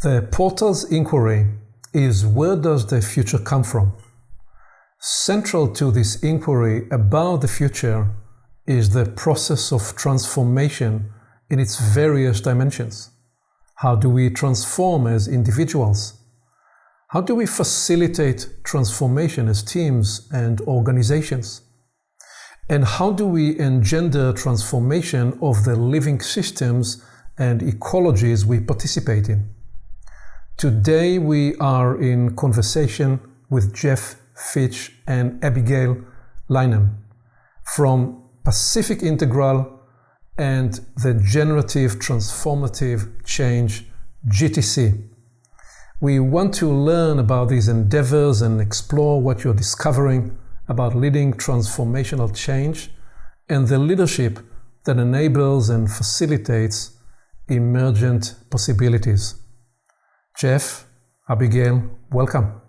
The portal's inquiry is, where does the future come from? Central to this inquiry about the future is the process of transformation in its various dimensions. How do we transform as individuals? How do we facilitate transformation as teams and organizations? And how do we engender transformation of the living systems and ecologies we participate in? Today we are in conversation with Jeff Fitch and Abigail Lynham from Pacific Integral and the Generative Transformative Change GTC. We want to learn about these endeavors and explore what you're discovering about leading transformational change and the leadership that enables and facilitates emergent possibilities. Jeff, Abigail, welcome.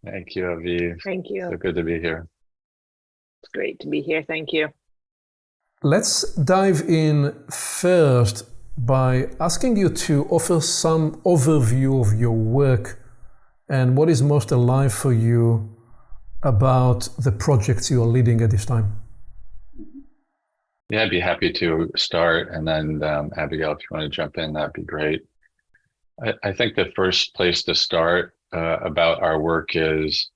Thank you, Avi. Thank you. So good to be here. It's great to be here. Thank you. Let's dive in first by asking you to offer some overview of your work and what is most alive for you about the projects you are leading at this time. Yeah, I'd be happy to start, and then Abigail, if you want to jump in, that'd be great. I think the first place to start about our work is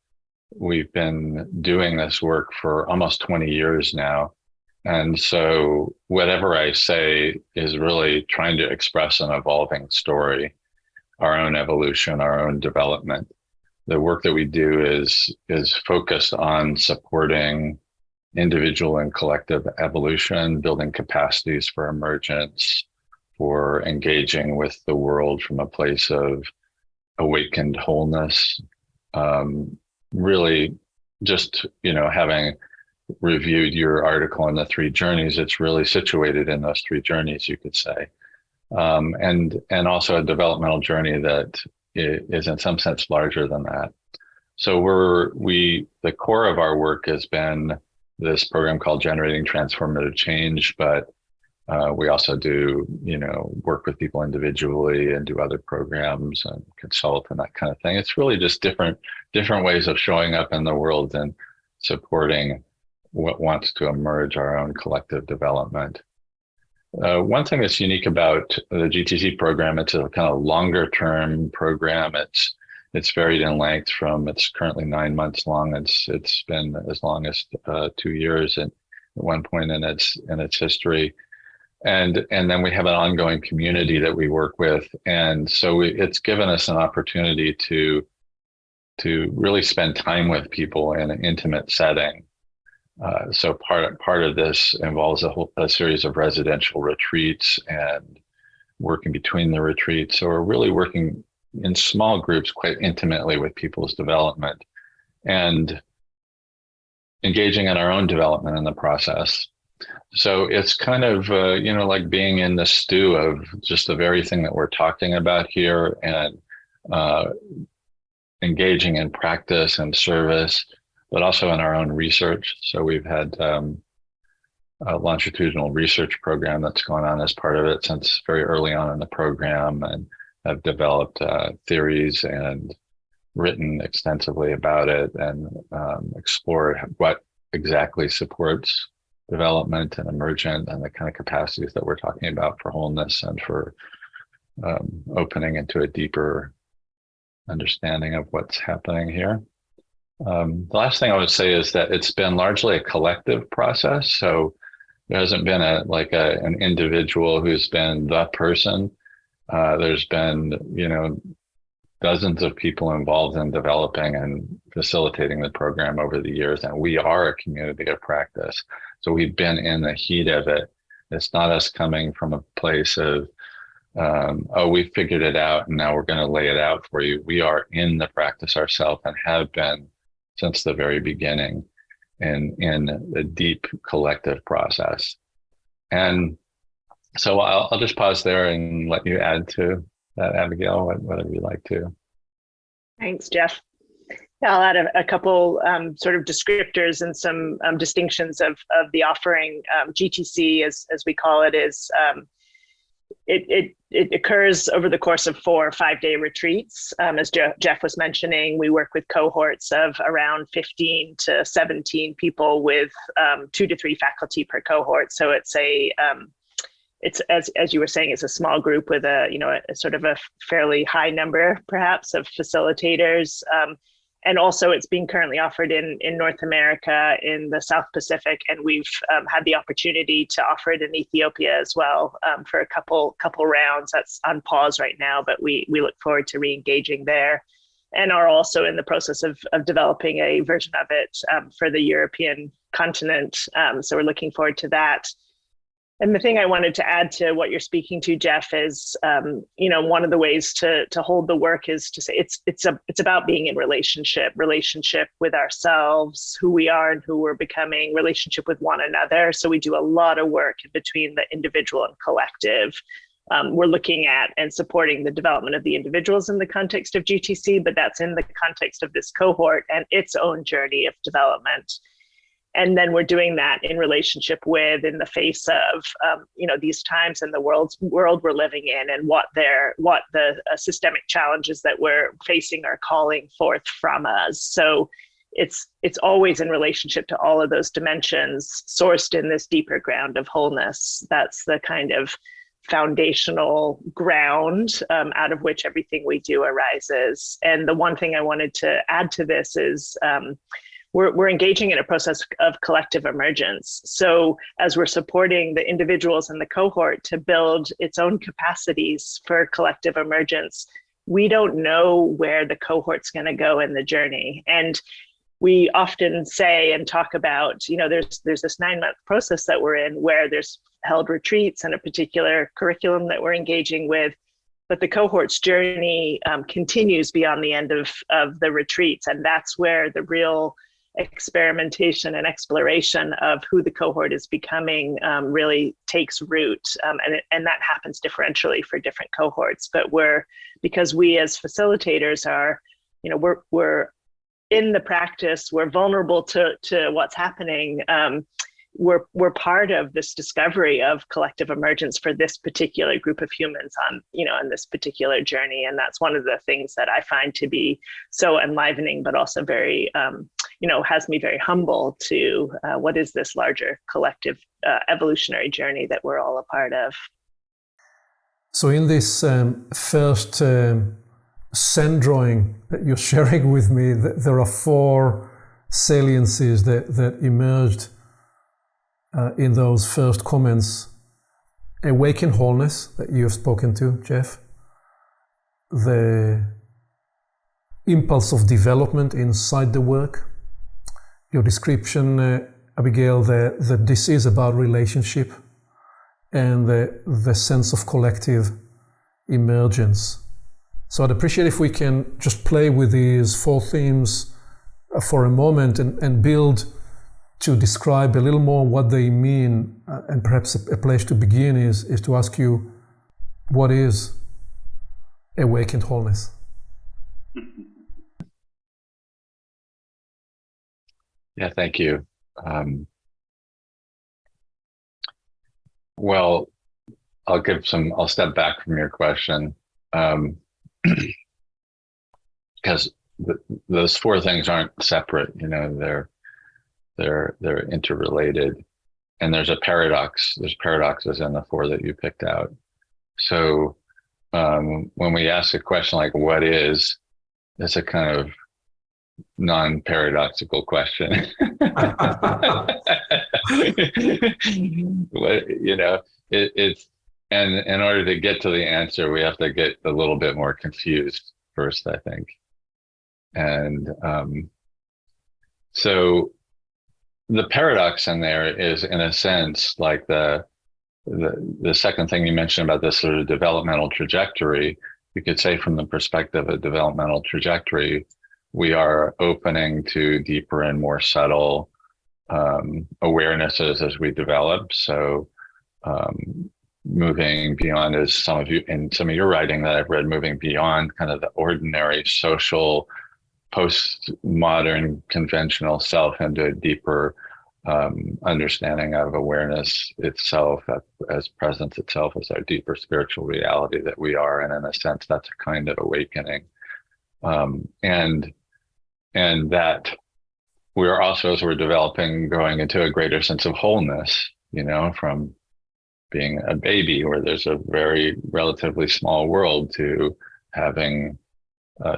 we've been doing this work for almost 20 years now. And so whatever I say is really trying to express an evolving story, our own evolution, our own development. The work that we do is focused on supporting individual and collective evolution, building capacities for emergence, for engaging with the world from a place of awakened wholeness. Really just, having reviewed your article on the three journeys, it's really situated in those three journeys, you could say. And also a developmental journey that is in some sense larger than that. So the core of our work has been this program called Generating Transformative Change, but we also do, work with people individually and do other programs and consult and that kind of thing. It's really just different ways of showing up in the world and supporting what wants to emerge our own collective development. One thing that's unique about the GTC program, it's a kind of longer term program. It's varied in length it's currently 9 months long. It's been as long as 2 years at one point in its history. And then we have an ongoing community that we work with. And so it's given us an opportunity to really spend time with people in an intimate setting. So part of this involves a series of residential retreats and working between the retreats. So we're really working in small groups quite intimately with people's development and engaging in our own development in the process. So it's kind of, like being in the stew of just the very thing that we're talking about here, and engaging in practice and service, but also in our own research. So we've had a longitudinal research program that's gone on as part of it since very early on in the program, and have developed theories and written extensively about it, and explored what exactly supports development and emergent and the kind of capacities that we're talking about for wholeness and for opening into a deeper understanding of what's happening here. The last thing I would say is that it's been largely a collective process. So there hasn't been an individual who's been the person. There's been, dozens of people involved in developing and facilitating the program over the years, and we are a community of practice. So we've been in the heat of it. It's not us coming from a place of, we figured it out and now we're going to lay it out for you. We are in the practice ourselves and have been since the very beginning in a deep collective process. And so I'll just pause there and let you add to that, Abigail, whatever you'd like to. Thanks, Jeff. Yeah, I'll add a couple sort of descriptors and some distinctions of the offering. GTC, as we call it, is it occurs over the course of 4 or 5 day retreats. As Jeff was mentioning, we work with cohorts of around 15 to 17 people with 2 to 3 faculty per cohort. So it's as you were saying, it's a small group with a sort of a fairly high number perhaps of facilitators. And also it's being currently offered in North America, in the South Pacific, and we've had the opportunity to offer it in Ethiopia as well for a couple rounds. That's on pause right now, but we look forward to re-engaging there, and are also in the process of developing a version of it for the European continent. So we're looking forward to that. And the thing I wanted to add to what you're speaking to, Jeff, is, one of the ways to hold the work is to say it's about being in relationship with ourselves, who we are and who we're becoming, relationship with one another. So we do a lot of work between the individual and collective. We're looking at and supporting the development of the individuals in the context of GTC, but that's in the context of this cohort and its own journey of development. And then we're doing that in relationship with, in the face of, these times in the world we're living in, and what the systemic challenges that we're facing are calling forth from us. So it's always in relationship to all of those dimensions, sourced in this deeper ground of wholeness. That's the kind of foundational ground out of which everything we do arises. And the one thing I wanted to add to this is, we're engaging in a process of collective emergence. So as we're supporting the individuals in the cohort to build its own capacities for collective emergence, we don't know where the cohort's going to go in the journey. And we often say and talk about, there's this 9-month process that we're in where there's held retreats and a particular curriculum that we're engaging with. But the cohort's journey continues beyond the end of the retreats. And that's where the real experimentation and exploration of who the cohort is becoming really takes root, and that happens differentially for different cohorts. But because we as facilitators are, we're in the practice, we're vulnerable to what's happening. We're part of this discovery of collective emergence for this particular group of humans on this particular journey. And that's one of the things that I find to be so enlivening, but also very, has me very humble to what is this larger collective evolutionary journey that we're all a part of. So in this first sand drawing that you're sharing with me, there are 4 saliences that emerged in those first comments. Awaken wholeness that you have spoken to, Jeff. The impulse of development inside the work. Your description, Abigail, that this is about relationship, and the sense of collective emergence. So I'd appreciate if we can just play with these 4 themes for a moment and build to describe a little more what they mean, and perhaps a place to begin is to ask you, what is awakened wholeness? Yeah, thank you. Well, I'll step back from your question, because those 4 things aren't separate. They're interrelated, and there's a paradox. There's paradoxes in the 4 that you picked out. So when we ask a question like "what is," it's a kind of non-paradoxical question. It's and in order to get to the answer, we have to get a little bit more confused first, I think. And so the paradox in there is, in a sense, like the second thing you mentioned about this sort of developmental trajectory. You could say, from the perspective of developmental trajectory, we are opening to deeper and more subtle awarenesses as we develop. So moving beyond, as some of your writing that I've read, moving beyond kind of the ordinary social, postmodern, conventional self into a deeper understanding of awareness itself as presence itself as our deeper spiritual reality that we are. And in a sense, that's a kind of awakening. And that we're also, as we're developing, going into a greater sense of wholeness, from being a baby where there's a very relatively small world to having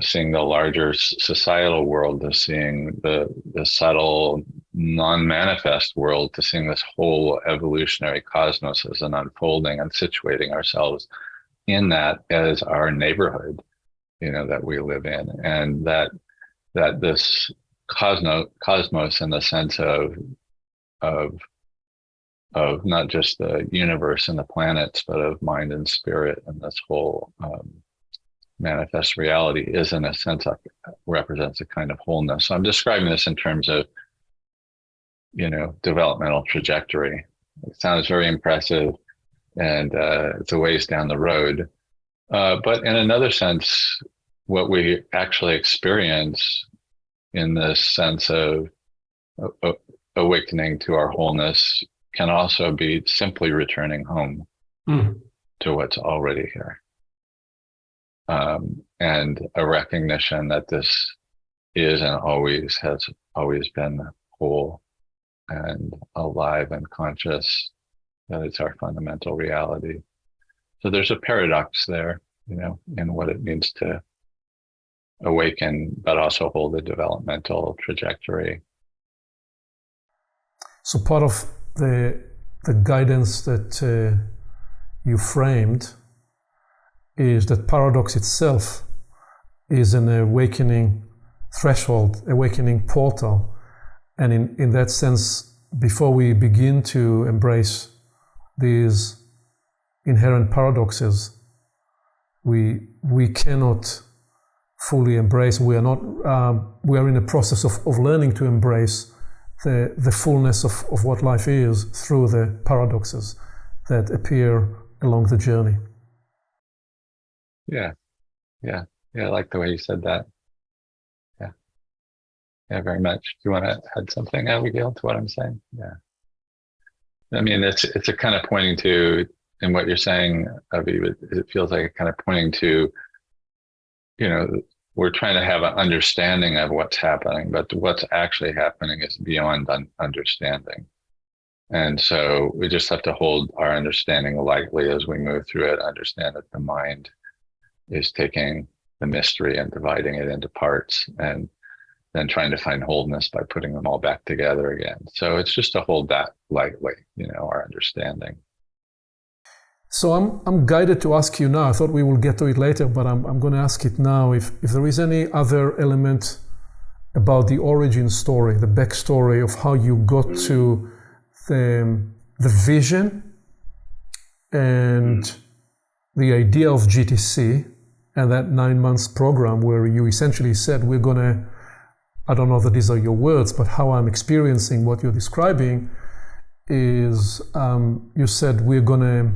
seeing the larger societal world, to seeing the subtle non-manifest world, to seeing this whole evolutionary cosmos as an unfolding, and situating ourselves in that as our neighborhood, that we live in. And that this cosmos in the sense of not just the universe and the planets, but of mind and spirit, and this whole manifest reality is, in a sense, represents a kind of wholeness. So I'm describing this in terms of, developmental trajectory. It sounds very impressive, and it's a ways down the road. But in another sense, what we actually experience in this sense of awakening to our wholeness can also be simply returning home to what's already here. And a recognition that this is and always has always been whole and alive and conscious, that it's our fundamental reality. So there's a paradox there, in what it means to awaken, but also hold a developmental trajectory. So part of the guidance that you framed is that paradox itself is an awakening threshold, awakening portal. And in that sense, before we begin to embrace these inherent paradoxes, we cannot fully embrace, we are in a process of learning to embrace the fullness of what life is through the paradoxes that appear along the journey. Yeah. I like the way you said that. Yeah, very much. Do you want to add something, Abigail, to what I'm saying? Yeah. I mean, it's a kind of pointing to, in what you're saying, Avi, it feels like a kind of pointing to, we're trying to have an understanding of what's happening, but what's actually happening is beyond understanding. And so we just have to hold our understanding lightly as we move through it, understand that the mind is taking the mystery and dividing it into parts, and then trying to find wholeness by putting them all back together again. So it's just to hold that lightly, our understanding. So I'm guided to ask you now. I thought we will get to it later, but I'm going to ask it now. If there is any other element about the origin story, the backstory of how you got to the vision and the idea of GTC and that 9 months program where you essentially said, we're going to, I don't know that these are your words, but how I'm experiencing what you're describing is, you said we're going to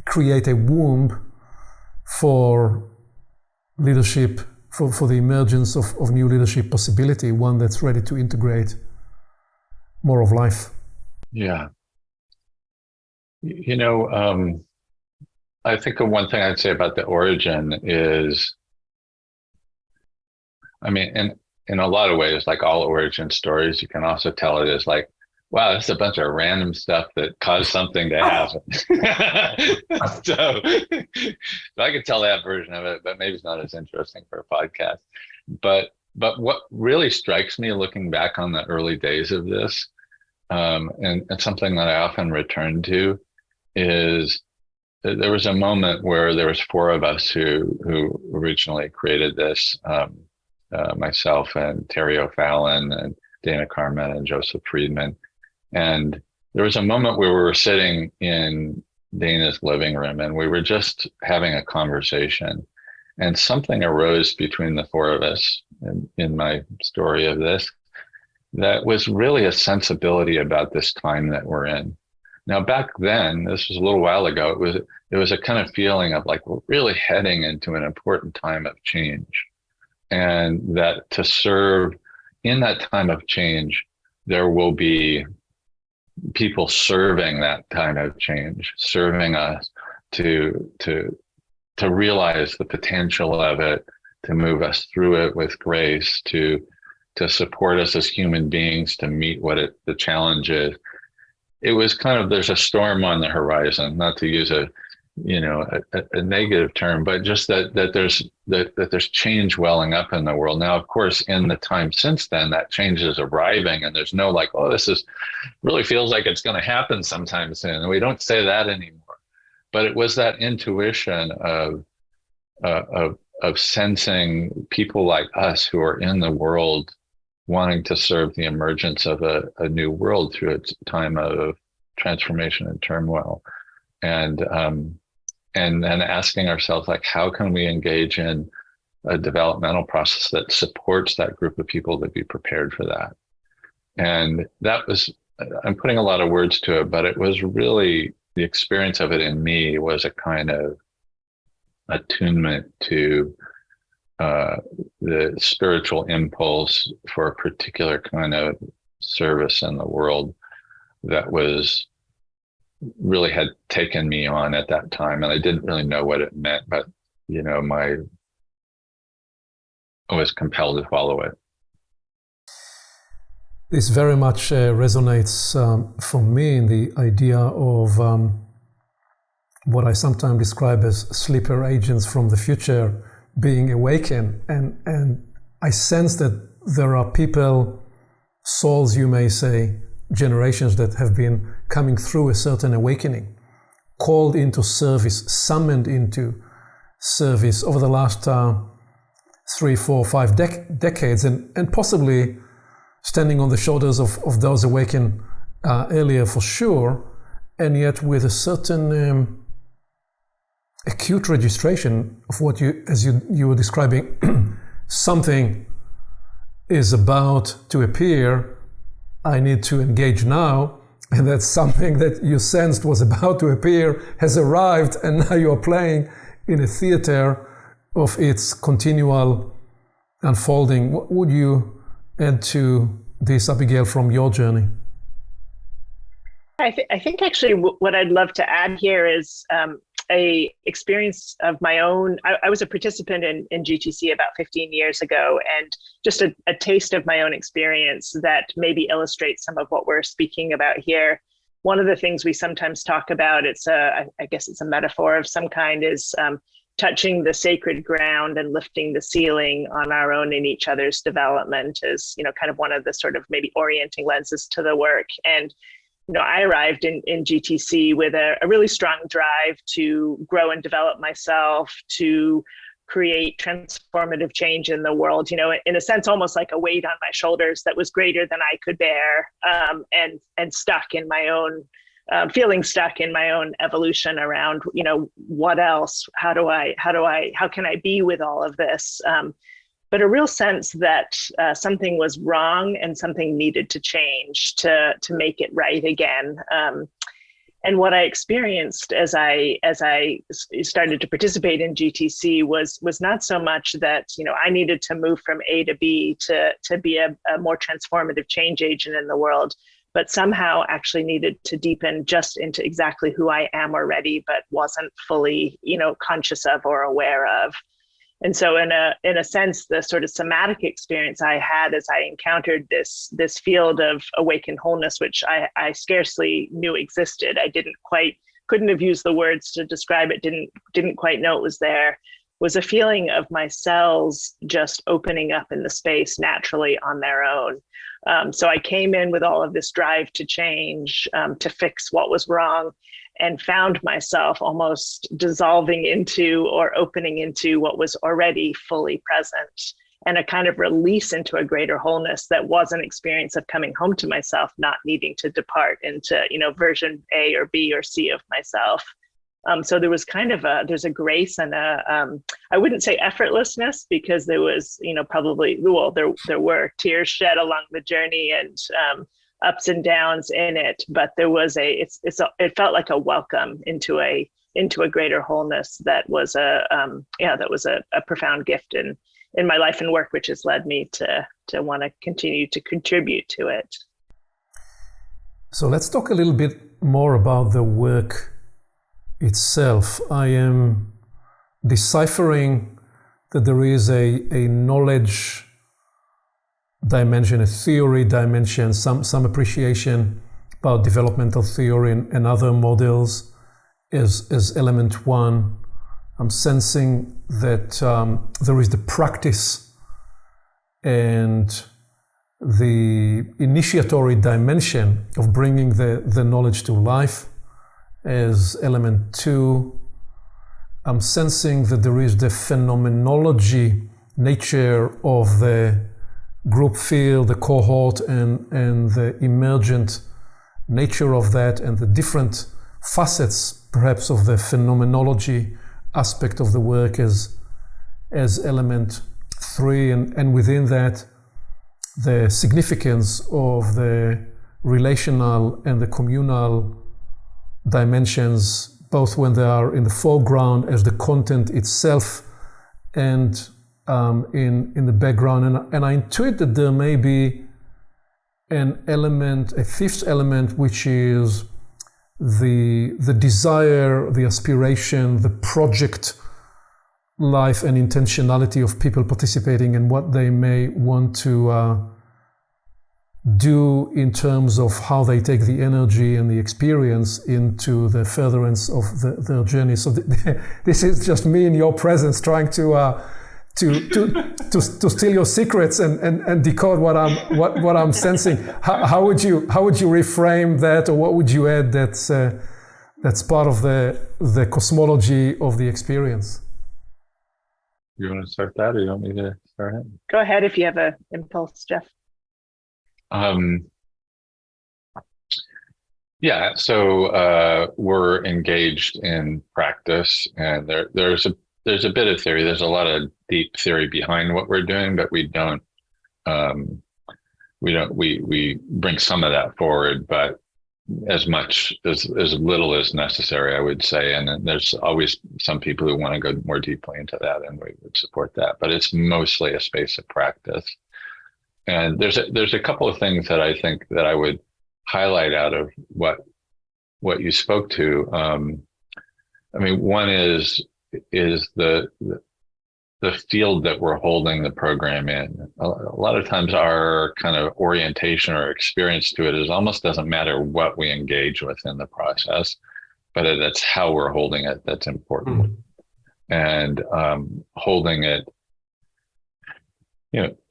create a womb for leadership, for the emergence of new leadership possibility, one that's ready to integrate more of life. Yeah. I think one thing I'd say about the origin is, in a lot of ways, like all origin stories, you can also tell it as like, wow, this is a bunch of random stuff that caused something to happen. So I could tell that version of it, but maybe it's not as interesting for a podcast. But what really strikes me looking back on the early days of this, and something that I often return to, is that there was a moment where there was 4 of us who originally created this, myself and Terry O'Fallon and Dana Carmen and Joseph Friedman. And there was a moment where we were sitting in Dana's living room and we were just having a conversation, and something arose between the 4 of us in my story of this that was really a sensibility about this time that we're in. Now, back then, this was a little while ago, it was a kind of feeling of like, we're really heading into an important time of change, and that to serve in that time of change, there will be people serving that kind of change, serving us to realize the potential of it, to move us through it with grace, to support us as human beings, to meet the challenge is. It was kind of, there's a storm on the horizon, not to use a negative term, but just that there's change welling up in the world. Now, of course, in the time since then, that change is arriving, and there's no like, oh, this is really feels like it's going to happen sometime soon. And we don't say that anymore. But it was that intuition of sensing people like us who are in the world wanting to serve the emergence of a new world through its time of transformation and turmoil. And then asking ourselves, like, how can we engage in a developmental process that supports that group of people to be prepared for that? And that was, I'm putting a lot of words to it, but it was really, the experience of it in me was a kind of attunement to the spiritual impulse for a particular kind of service in the world that was really had taken me on at that time. And I didn't really know what it meant, but I was compelled to follow it. This very much resonates for me in the idea of what I sometimes describe as sleeper agents from the future being awakened. And I sense that there are people, souls, you may say, generations that have been coming through a certain awakening, called into service, summoned into service over the last 3, 4, 5 decades, and possibly standing on the shoulders of those awakened earlier for sure, and yet with a certain acute registration of what you were describing, something is about to appear, I need to engage now, and that something that you sensed was about to appear has arrived, and now you are playing in a theater of its continual unfolding. What would you add to this, Abigail, from your journey? I think actually what I'd love to add here is a experience of my own. I was a participant in GTC about 15 years ago, and just a taste of my own experience that maybe illustrates some of what we're speaking about here. One of the things we sometimes talk about, I guess it's a metaphor of some kind, is touching the sacred ground and lifting the ceiling on our own and each other's development is, kind of one of the sort of maybe orienting lenses to the work. And I arrived in GTC with a really strong drive to grow and develop myself, to create transformative change in the world, in a sense, almost like a weight on my shoulders that was greater than I could bear, and stuck in my own, feeling stuck in my own evolution around, what else, how can I be with all of this? But a real sense that something was wrong and something needed to change to make it right again. And what I experienced as I started to participate in GTC was not so much that I needed to move from A to B to be a more transformative change agent in the world, but somehow actually needed to deepen just into exactly who I am already, but wasn't fully conscious of or aware of. And so in a sense, the sort of somatic experience I had as I encountered this field of awakened wholeness, which I scarcely knew existed. I couldn't have used the words to describe it, didn't quite know it was there, was a feeling of my cells just opening up in the space naturally on their own. So I came in with all of this drive to change, to fix what was wrong, and found myself almost dissolving into or opening into what was already fully present, and a kind of release into a greater wholeness that was an experience of coming home to myself, not needing to depart into, version A or B or C of myself. So there was kind of there's a grace and I wouldn't say effortlessness, because there was, there were tears shed along the journey and ups and downs in it, but there was it felt like a welcome into a greater wholeness that was a profound gift in my life and work, which has led me to want to continue to contribute to it. So let's talk a little bit more about the work itself. I am deciphering that there is a knowledge dimension, a theory dimension, some appreciation about developmental theory and other models as element one. I'm sensing that there is the practice and the initiatory dimension of bringing the knowledge to life as element two. I'm sensing that there is the phenomenology nature of the group field, the cohort, and the emergent nature of that, and the different facets perhaps of the phenomenology aspect of the work as element three, and within that the significance of the relational and the communal dimensions, both when they are in the foreground as the content itself and in the background. And I intuit that there may be an element, a fifth element, which is the desire, the aspiration, the project life and intentionality of people participating in what they may want to do in terms of how they take the energy and the experience into the furtherance of their journey. So this is just me in your presence trying to steal your secrets and decode what I'm sensing. How would you reframe that, or what would you add that's part of the cosmology of the experience? You want to start that, or you want me to start it? Go ahead if you have an impulse, Jeff. Yeah, so we're engaged in practice, and there's a bit of theory. There's a lot of deep theory behind what we're doing, but we bring some of that forward, but as little as necessary, I would say. And then there's always some people who want to go more deeply into that, and we would support that. But it's mostly a space of practice. And there's a couple of things that I think that I would highlight out of what you spoke to. I mean, one is the field that we're holding the program in. A lot of times our kind of orientation or experience to it is almost doesn't matter what we engage with in the process, but it's how we're holding it that's important. And holding it,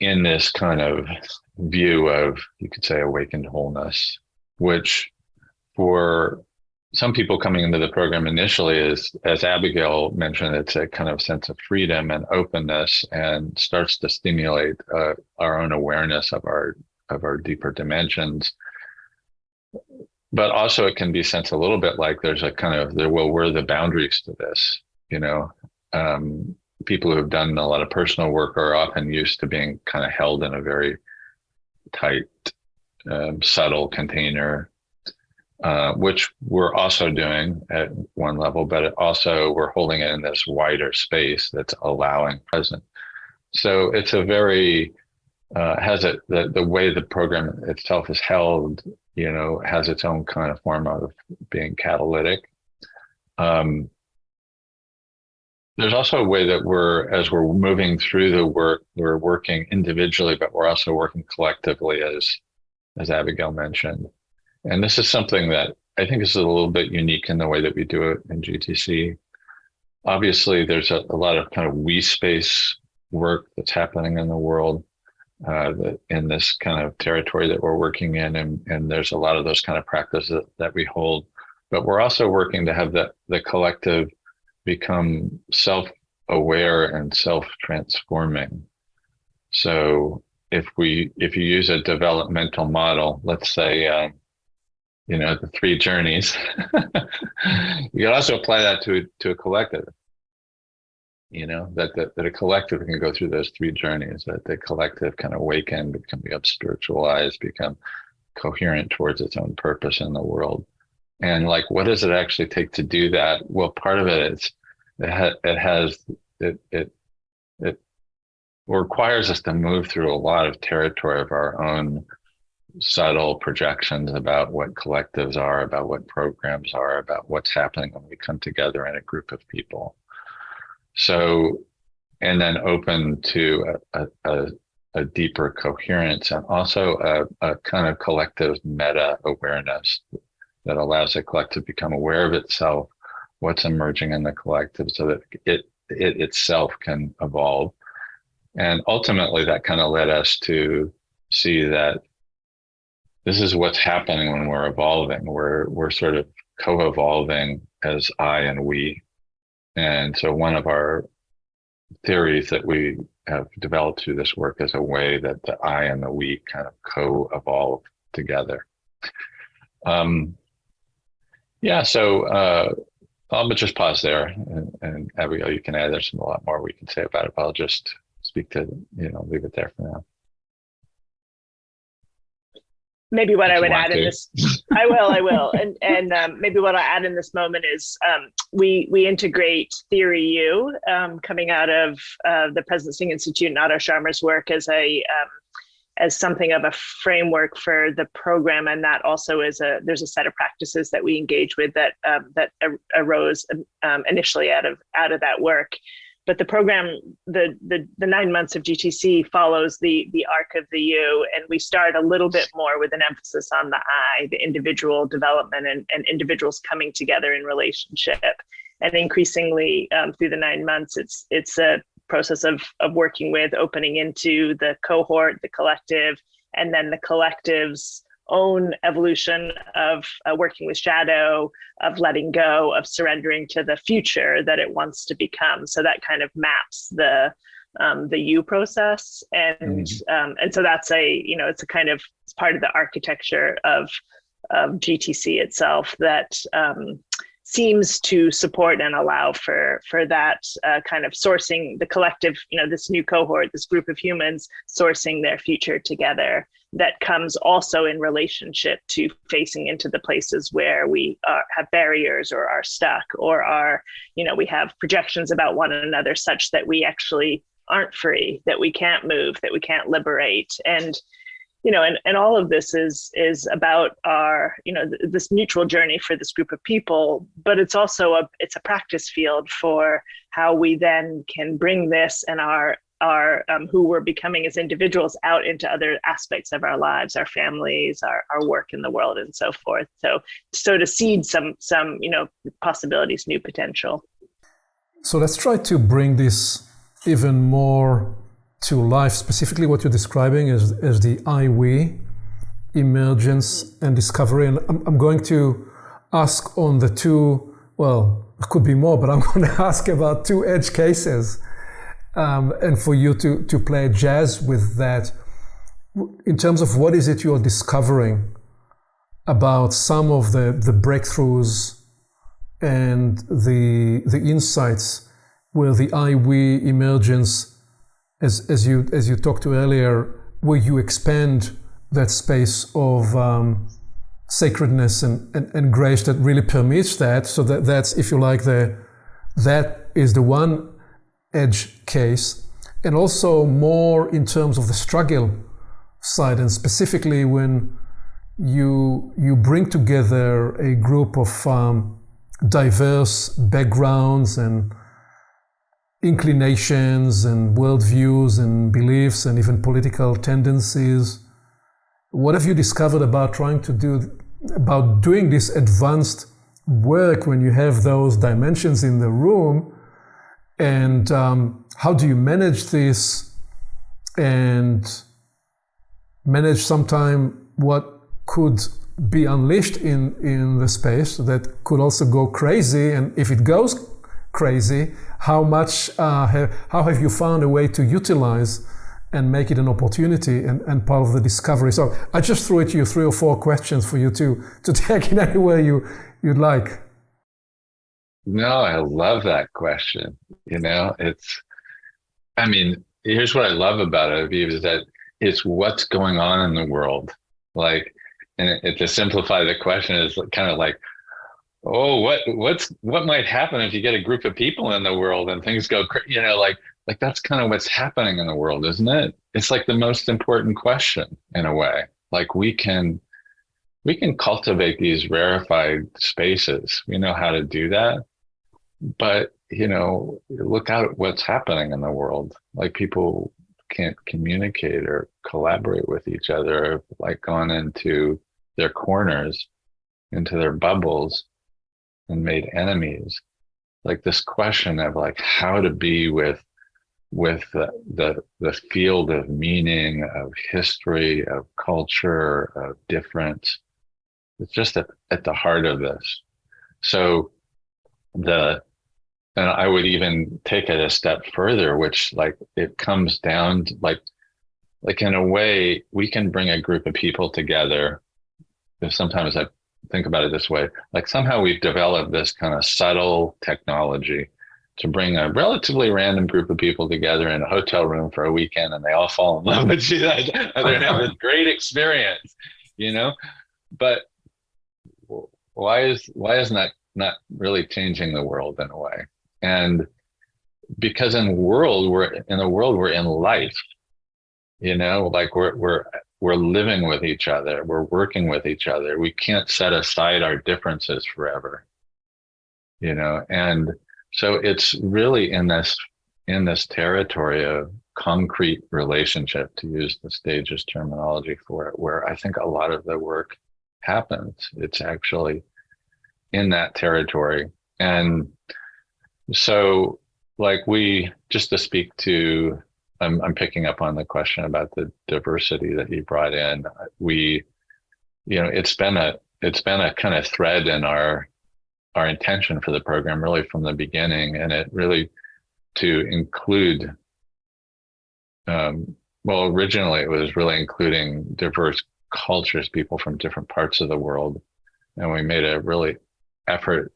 in this kind of view of, you could say, awakened wholeness, which for some people coming into the program initially is, as Abigail mentioned, it's a kind of sense of freedom and openness, and starts to stimulate our own awareness of our deeper dimensions. But also it can be sensed a little bit like there's a kind of, where are the boundaries to this? People who have done a lot of personal work are often used to being kind of held in a very tight, subtle container, which we're also doing at one level, but we're holding it in this wider space that's allowing present. So it's a very, the way the program itself is held, has its own kind of form of being catalytic. There's also a way that as we're moving through the work, we're working individually, but we're also working collectively, as Abigail mentioned. And this is something that I think is a little bit unique in the way that we do it in GTC. Obviously, there's a lot of kind of we space work that's happening in the world, in this kind of territory that we're working in. And there's a lot of those kind of practices that we hold. But we're also working to have the collective become self-aware and self-transforming. So if you use a developmental model, let's say, the three journeys, you can also apply that to a collective, that a collective can go through those three journeys, that the collective can awaken, become spiritualized, become coherent towards its own purpose in the world. And what does it actually take to do that? Well, part of it is it requires us to move through a lot of territory of our own subtle projections about what collectives are, about what programs are, about what's happening when we come together in a group of people. So, and then open to a deeper coherence, and also a kind of collective meta awareness that allows the collective to become aware of itself, what's emerging in the collective, so that it itself can evolve. And ultimately, that kind of led us to see that this is what's happening when we're evolving. We're sort of co-evolving as I and we. And so one of our theories that we have developed through this work is a way that the I and the we kind of co-evolve together. So I'll just pause there, and Abigail, you can add. There's a lot more we can say about it, but I'll just speak to, leave it there for now. Maybe what I would add in this, I will. And maybe what I'll add in this moment is we integrate Theory U coming out of the Presencing Institute and Otto Scharmer's work as something of a framework for the program. And that also is there's a set of practices that we engage with that arose initially out of that work. But the program, the 9 months of GTC follows the arc of the U, and we start a little bit more with an emphasis on the I, the individual development and individuals coming together in relationship. And increasingly through the 9 months, it's a process of working with, opening into the cohort, the collective, and then the collective's own evolution of working with shadow, of letting go, of surrendering to the future that it wants to become. So that kind of maps the U process, and so that's it's a kind of, it's part of the architecture of GTC itself that seems to support and allow for that kind of sourcing the collective, this new cohort, this group of humans sourcing their future together. That comes also in relationship to facing into the places where we have barriers or are stuck, or are, we have projections about one another such that we actually aren't free, that we can't move, that we can't liberate. And and all of this is about our, this mutual journey for this group of people, but it's also a practice field for how we then can bring this and our who we're becoming as individuals out into other aspects of our lives, our families, our work in the world, and so forth. So to seed some possibilities, new potential. So let's try to bring this even more to life, specifically what you're describing as the I-we, emergence and discovery. And I'm going to ask on the two, well, it could be more, but I'm going to ask about two edge cases. And for you to play jazz with that, in terms of what is it you're discovering about some of the breakthroughs and the insights where the I-we emergence, as you talked to earlier, where you expand that space of sacredness and grace that really permits that. So that's, if you like, that is the one edge case, and also more in terms of the struggle side, and specifically when you bring together a group of diverse backgrounds and inclinations and worldviews and beliefs and even political tendencies. What have you discovered about doing this advanced work when you have those dimensions in the room? And how do you manage this and manage sometime what could be unleashed in the space that could also go crazy? And if it goes crazy, how have you found a way to utilize and make it an opportunity and part of the discovery? So I just threw at you 3 or 4 questions for you to take in anywhere you'd like. No, I love that question. Here's what I love about it, Aviv, is that it's what's going on in the world. To simplify the question is kind of like, oh, what might happen if you get a group of people in the world and things go, that's kind of what's happening in the world, isn't it? It's like the most important question in a way. Like we can cultivate these rarefied spaces. We know how to do that. But, look out at what's happening in the world. Like people can't communicate or collaborate with each other, like gone into their corners, into their bubbles and made enemies. Like this question of like how to be with the field of meaning, of history, of culture, of difference. It's just at the heart of this. So and I would even take it a step further, which like it comes down to like in a way we can bring a group of people together. Sometimes I think about it this way, like somehow we've developed this kind of subtle technology to bring a relatively random group of people together in a hotel room for a weekend, and they all fall in love with you other and have this great experience, but why isn't that not really changing the world in a way? And because in the world we're in life, like we're living with each other, we're working with each other. We can't set aside our differences forever, and so it's really in this territory of concrete relationship, to use the stage's terminology for it, where I think a lot of the work happens. It's actually in that territory. And so like just to speak to, I'm picking up on the question about the diversity that you brought in. It's been a kind of thread in our intention for the program really from the beginning, and it really to include, originally it was really including diverse cultures, people from different parts of the world. And we made a really effort.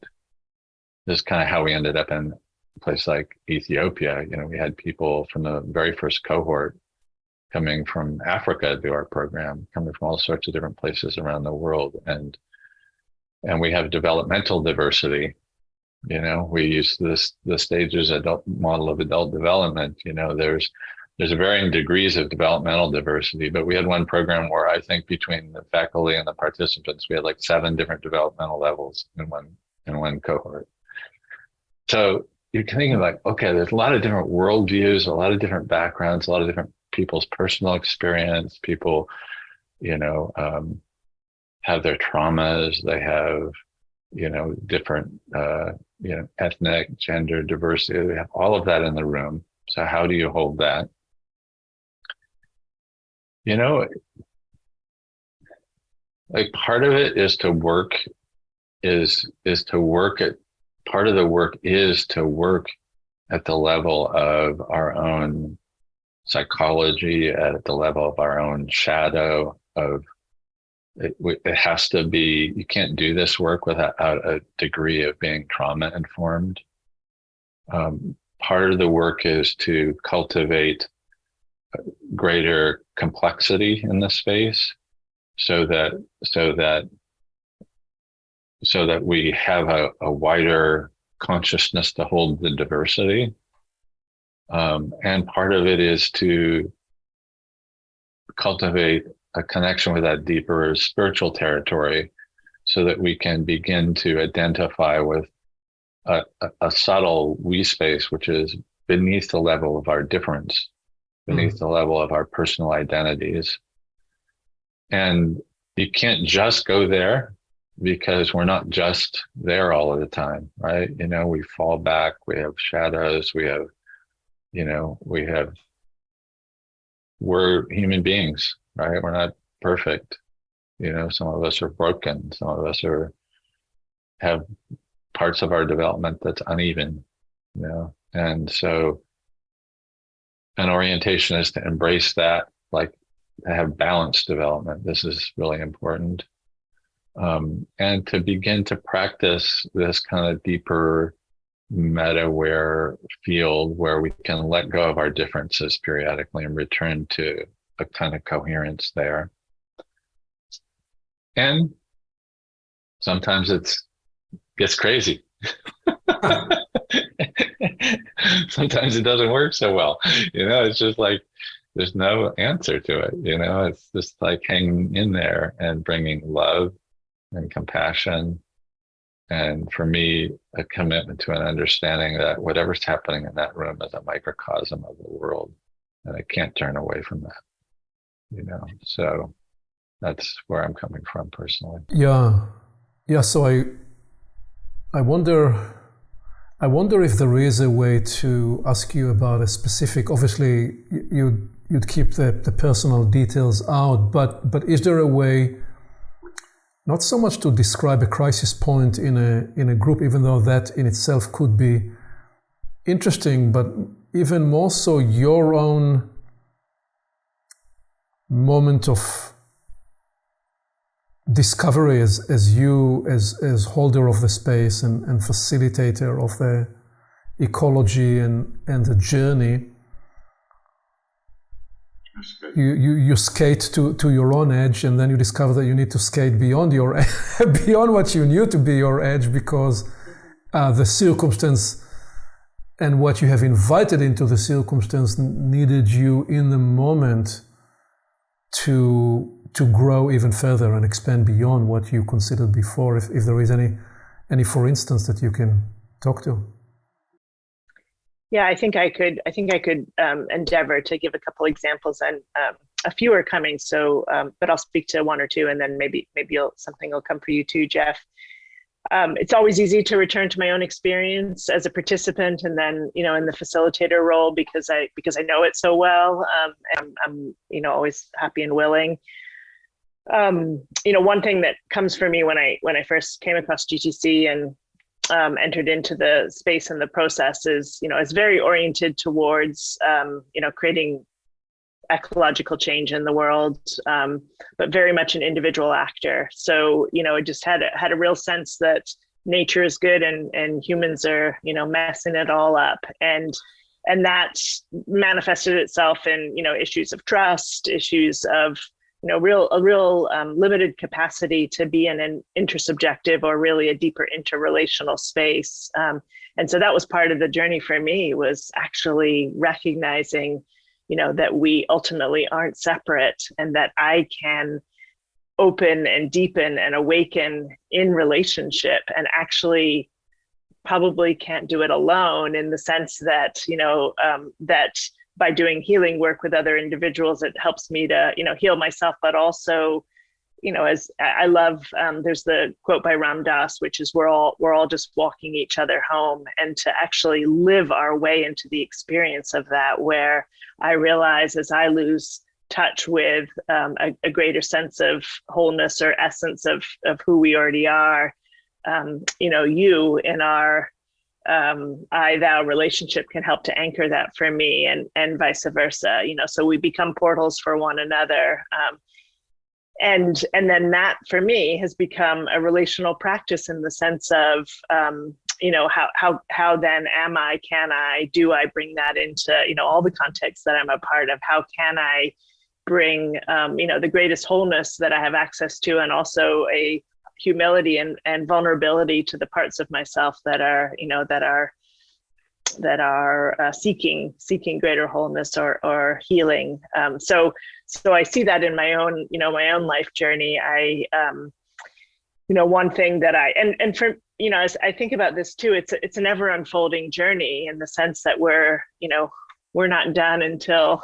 This is kind of how we ended up in a place like Ethiopia. We had people from the very first cohort coming from Africa to our program, coming from all sorts of different places around the world. And we have developmental diversity. We use the stage's adult model of adult development. There's varying degrees of developmental diversity, but we had one program where I think between the faculty and the participants, we had like 7 different developmental levels in one cohort. So you're thinking like, okay, there's a lot of different worldviews, a lot of different backgrounds, a lot of different people's personal experience. People, have their traumas. They have, different, ethnic, gender diversity. We have all of that in the room. So how do you hold that? Like part of it is to work, part of the work is to work at the level of our own psychology, at the level of our own shadow of it has to be, you can't do this work without a degree of being trauma informed. Part of the work is to cultivate greater complexity in the space so that we have a wider consciousness to hold the diversity. And part of it is to cultivate a connection with that deeper spiritual territory so that we can begin to identify with a subtle we space, which is beneath the level of our difference, beneath the level of our personal identities. And you can't just go there because we're not just there all of the time, right? We fall back, we have shadows, we're human beings, right? We're not perfect. Some of us are broken. Some of us have parts of our development that's uneven, and so an orientation is to embrace that, like to have balanced development. This is really important. And to begin to practice this kind of deeper meta-aware field where we can let go of our differences periodically and return to a kind of coherence there. And sometimes gets crazy. Sometimes it doesn't work so well. It's just like, there's no answer to it. It's just like hanging in there and bringing love and compassion. And for me, a commitment to an understanding that whatever's happening in that room is a microcosm of the world, and I can't turn away from that. So that's where I'm coming from personally. Yeah. So I wonder if there is a way to ask you about a specific. Obviously, you'd keep the personal details out, but is there a way, not so much to describe a crisis point in a group, even though that in itself could be interesting, but even more so your own moment of discovery as holder of the space and facilitator of the ecology and the journey. You skate to your own edge, and then you discover that you need to skate beyond beyond what you knew to be your edge, because the circumstance and what you have invited into the circumstance needed you in the moment to grow even further and expand beyond what you considered before. If there is any for instance that you can talk to. Yeah, I think I could endeavor to give a couple examples, and a few are coming. So, but I'll speak to one or two, and then maybe something will come for you too, Jeff. It's always easy to return to my own experience as a participant, and then in the facilitator role because I know it so well. I'm always happy and willing. One thing that comes for me when I first came across GTC and entered into the space and the process is, it's very oriented towards, creating ecological change in the world, but very much an individual actor. So, it just had a real sense that nature is good and humans are, messing it all up. And that manifested itself in, issues of trust, issues of, a real limited capacity to be in an intersubjective or really a deeper interrelational space. And so that was part of the journey for me, was actually recognizing, that we ultimately aren't separate, and that I can open and deepen and awaken in relationship, and actually probably can't do it alone, in the sense that, that by doing healing work with other individuals, it helps me to, heal myself, but also, as I love, there's the quote by Ram Dass, which is we're all just walking each other home, and to actually live our way into the experience of that, where I realize as I lose touch with a greater sense of wholeness or essence of who we already are, you in our I-thou relationship can help to anchor that for me, and vice versa, so we become portals for one another. And then that for me has become a relational practice, in the sense of, how then do I bring that into, all the contexts that I'm a part of? How can I bring, the greatest wholeness that I have access to, and also a humility and vulnerability to the parts of myself that are seeking greater wholeness or healing. So I see that in my own life journey. One thing that as I think about this too, it's an ever unfolding journey, in the sense that we're not done until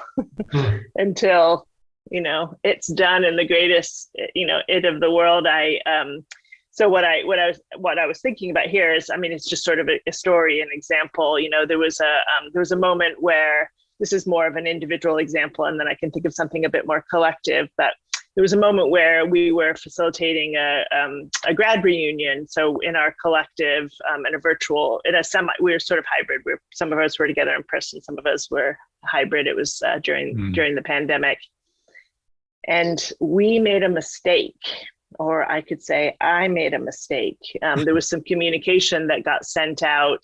it's done in the greatest, it of the world. So what I was thinking about here is, it's just sort of a story, an example. There was a moment where, this is more of an individual example, and then I can think of something a bit more collective. But there was a moment where we were facilitating a grad reunion. So in our collective, we were sort of hybrid. Some of us were together in person, some of us were hybrid. It was during the pandemic. And we made a mistake, or I could say I made a mistake. There was some communication that got sent out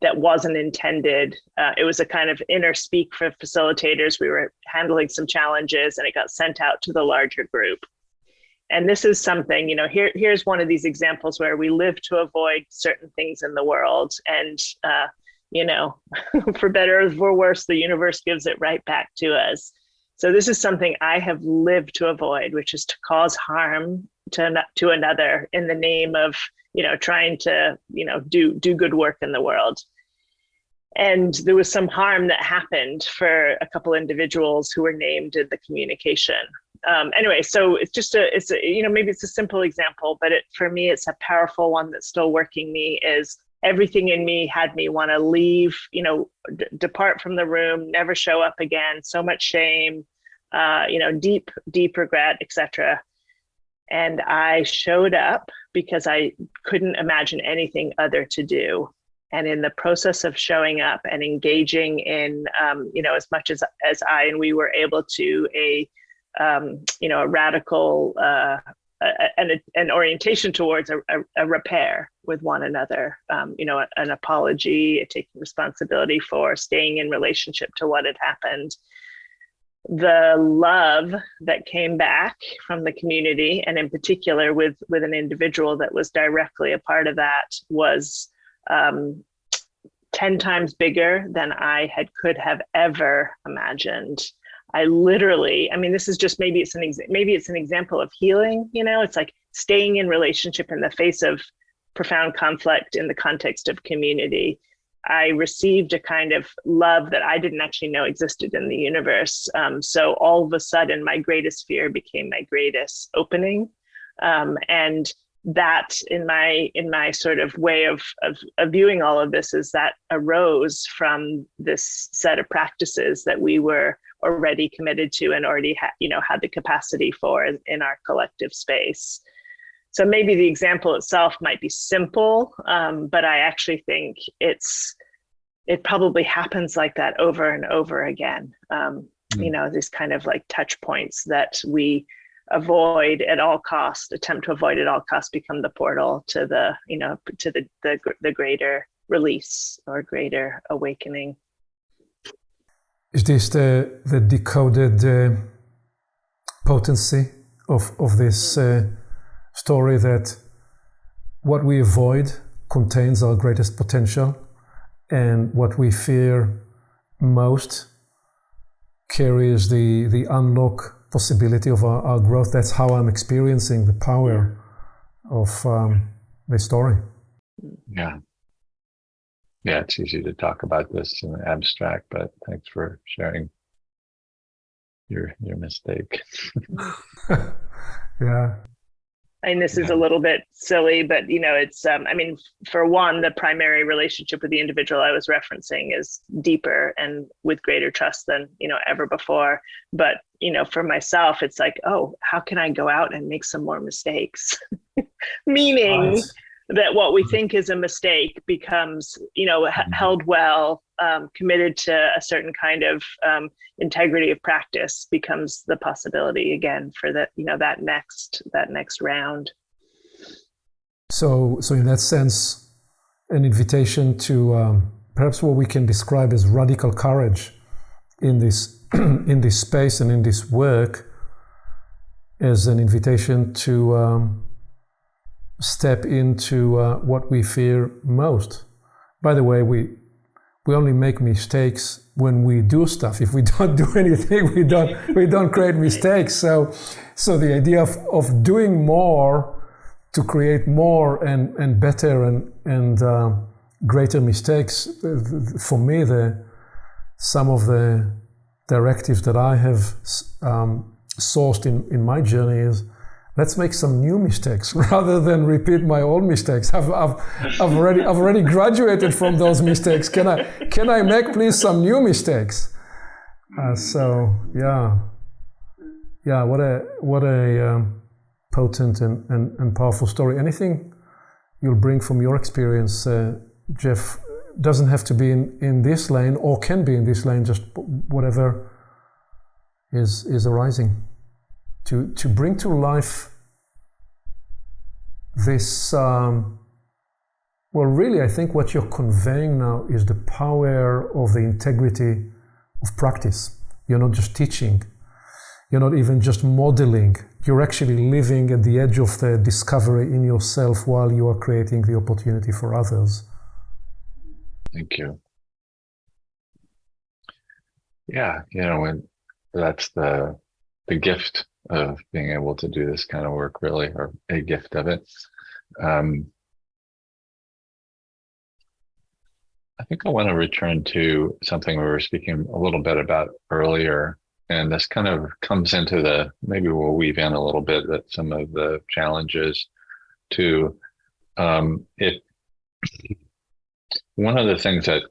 that wasn't intended. It was a kind of inner speak for facilitators. We were handling some challenges, and it got sent out to the larger group. And this is something, here's one of these examples where we live to avoid certain things in the world. And, for better or for worse, the universe gives it right back to us. So this is something I have lived to avoid, which is to cause harm to another in the name of, trying to, do good work in the world. And there was some harm that happened for a couple individuals who were named in the communication. Anyway, so maybe it's a simple example, but for me, it's a powerful one that's still working me. Is everything in me had me want to leave, depart from the room, never show up again. So much shame, deep regret, etc. And I showed up because I couldn't imagine anything other to do. And in the process of showing up and engaging in, as much as I and we were able to, a radical an orientation towards a repair with one another, an apology, taking responsibility for staying in relationship to what had happened. The love that came back from the community, and in particular with an individual that was directly a part of that, was 10 times bigger than I could have ever imagined. I literally, this is just, maybe it's an example of healing, it's like staying in relationship in the face of profound conflict in the context of community. I received a kind of love that I didn't actually know existed in the universe. So all of a sudden, my greatest fear became my greatest opening. And that in my sort of way of viewing all of this is that arose from this set of practices that we were already committed to and already had the capacity for in our collective space. So maybe the example itself might be simple, but I actually think it probably happens like that over and over again. These kind of like touch points that we avoid at all costs, attempt to avoid at all costs, become the portal to the greater release or greater awakening. Is this the decoded potency of this story, that what we avoid contains our greatest potential, and what we fear most carries the unlock possibility of our growth? That's how I'm experiencing the power of the story. Yeah, it's easy to talk about this in the abstract, but thanks for sharing your mistake. Yeah. And this is a little bit silly, but it's for one, the primary relationship with the individual I was referencing is deeper and with greater trust than ever before. But for myself, it's like, oh, how can I go out and make some more mistakes? Meaning Right. that what we think is a mistake becomes held well, committed to a certain kind of integrity of practice becomes the possibility again for that that next round. So in that sense, an invitation to perhaps what we can describe as radical courage in this in this space and in this work, as an invitation to step into what we fear most. By the way, we only make mistakes when we do stuff. If we don't do anything, we don't create mistakes. So the idea of doing more to create more and better and greater mistakes, for me, some of the directives that I have sourced in my journey is, let's make some new mistakes rather than repeat my old mistakes. I've already graduated from those mistakes. Can I make please some new mistakes? What a potent and powerful story. Anything you'll bring from your experience, Jeff, doesn't have to be in this lane, or can be in this lane, just whatever is arising. To bring to life this, really, I think what you're conveying now is the power of the integrity of practice. You're not just teaching. You're not even just modeling. You're actually living at the edge of the discovery in yourself while you are creating the opportunity for others. Thank you. Yeah, when that's the gift of being able to do this kind of work, really, or a gift of it. I think I want to return to something we were speaking a little bit about earlier, and this kind of comes into maybe we'll weave in a little bit that some of the challenges to it. One of the things that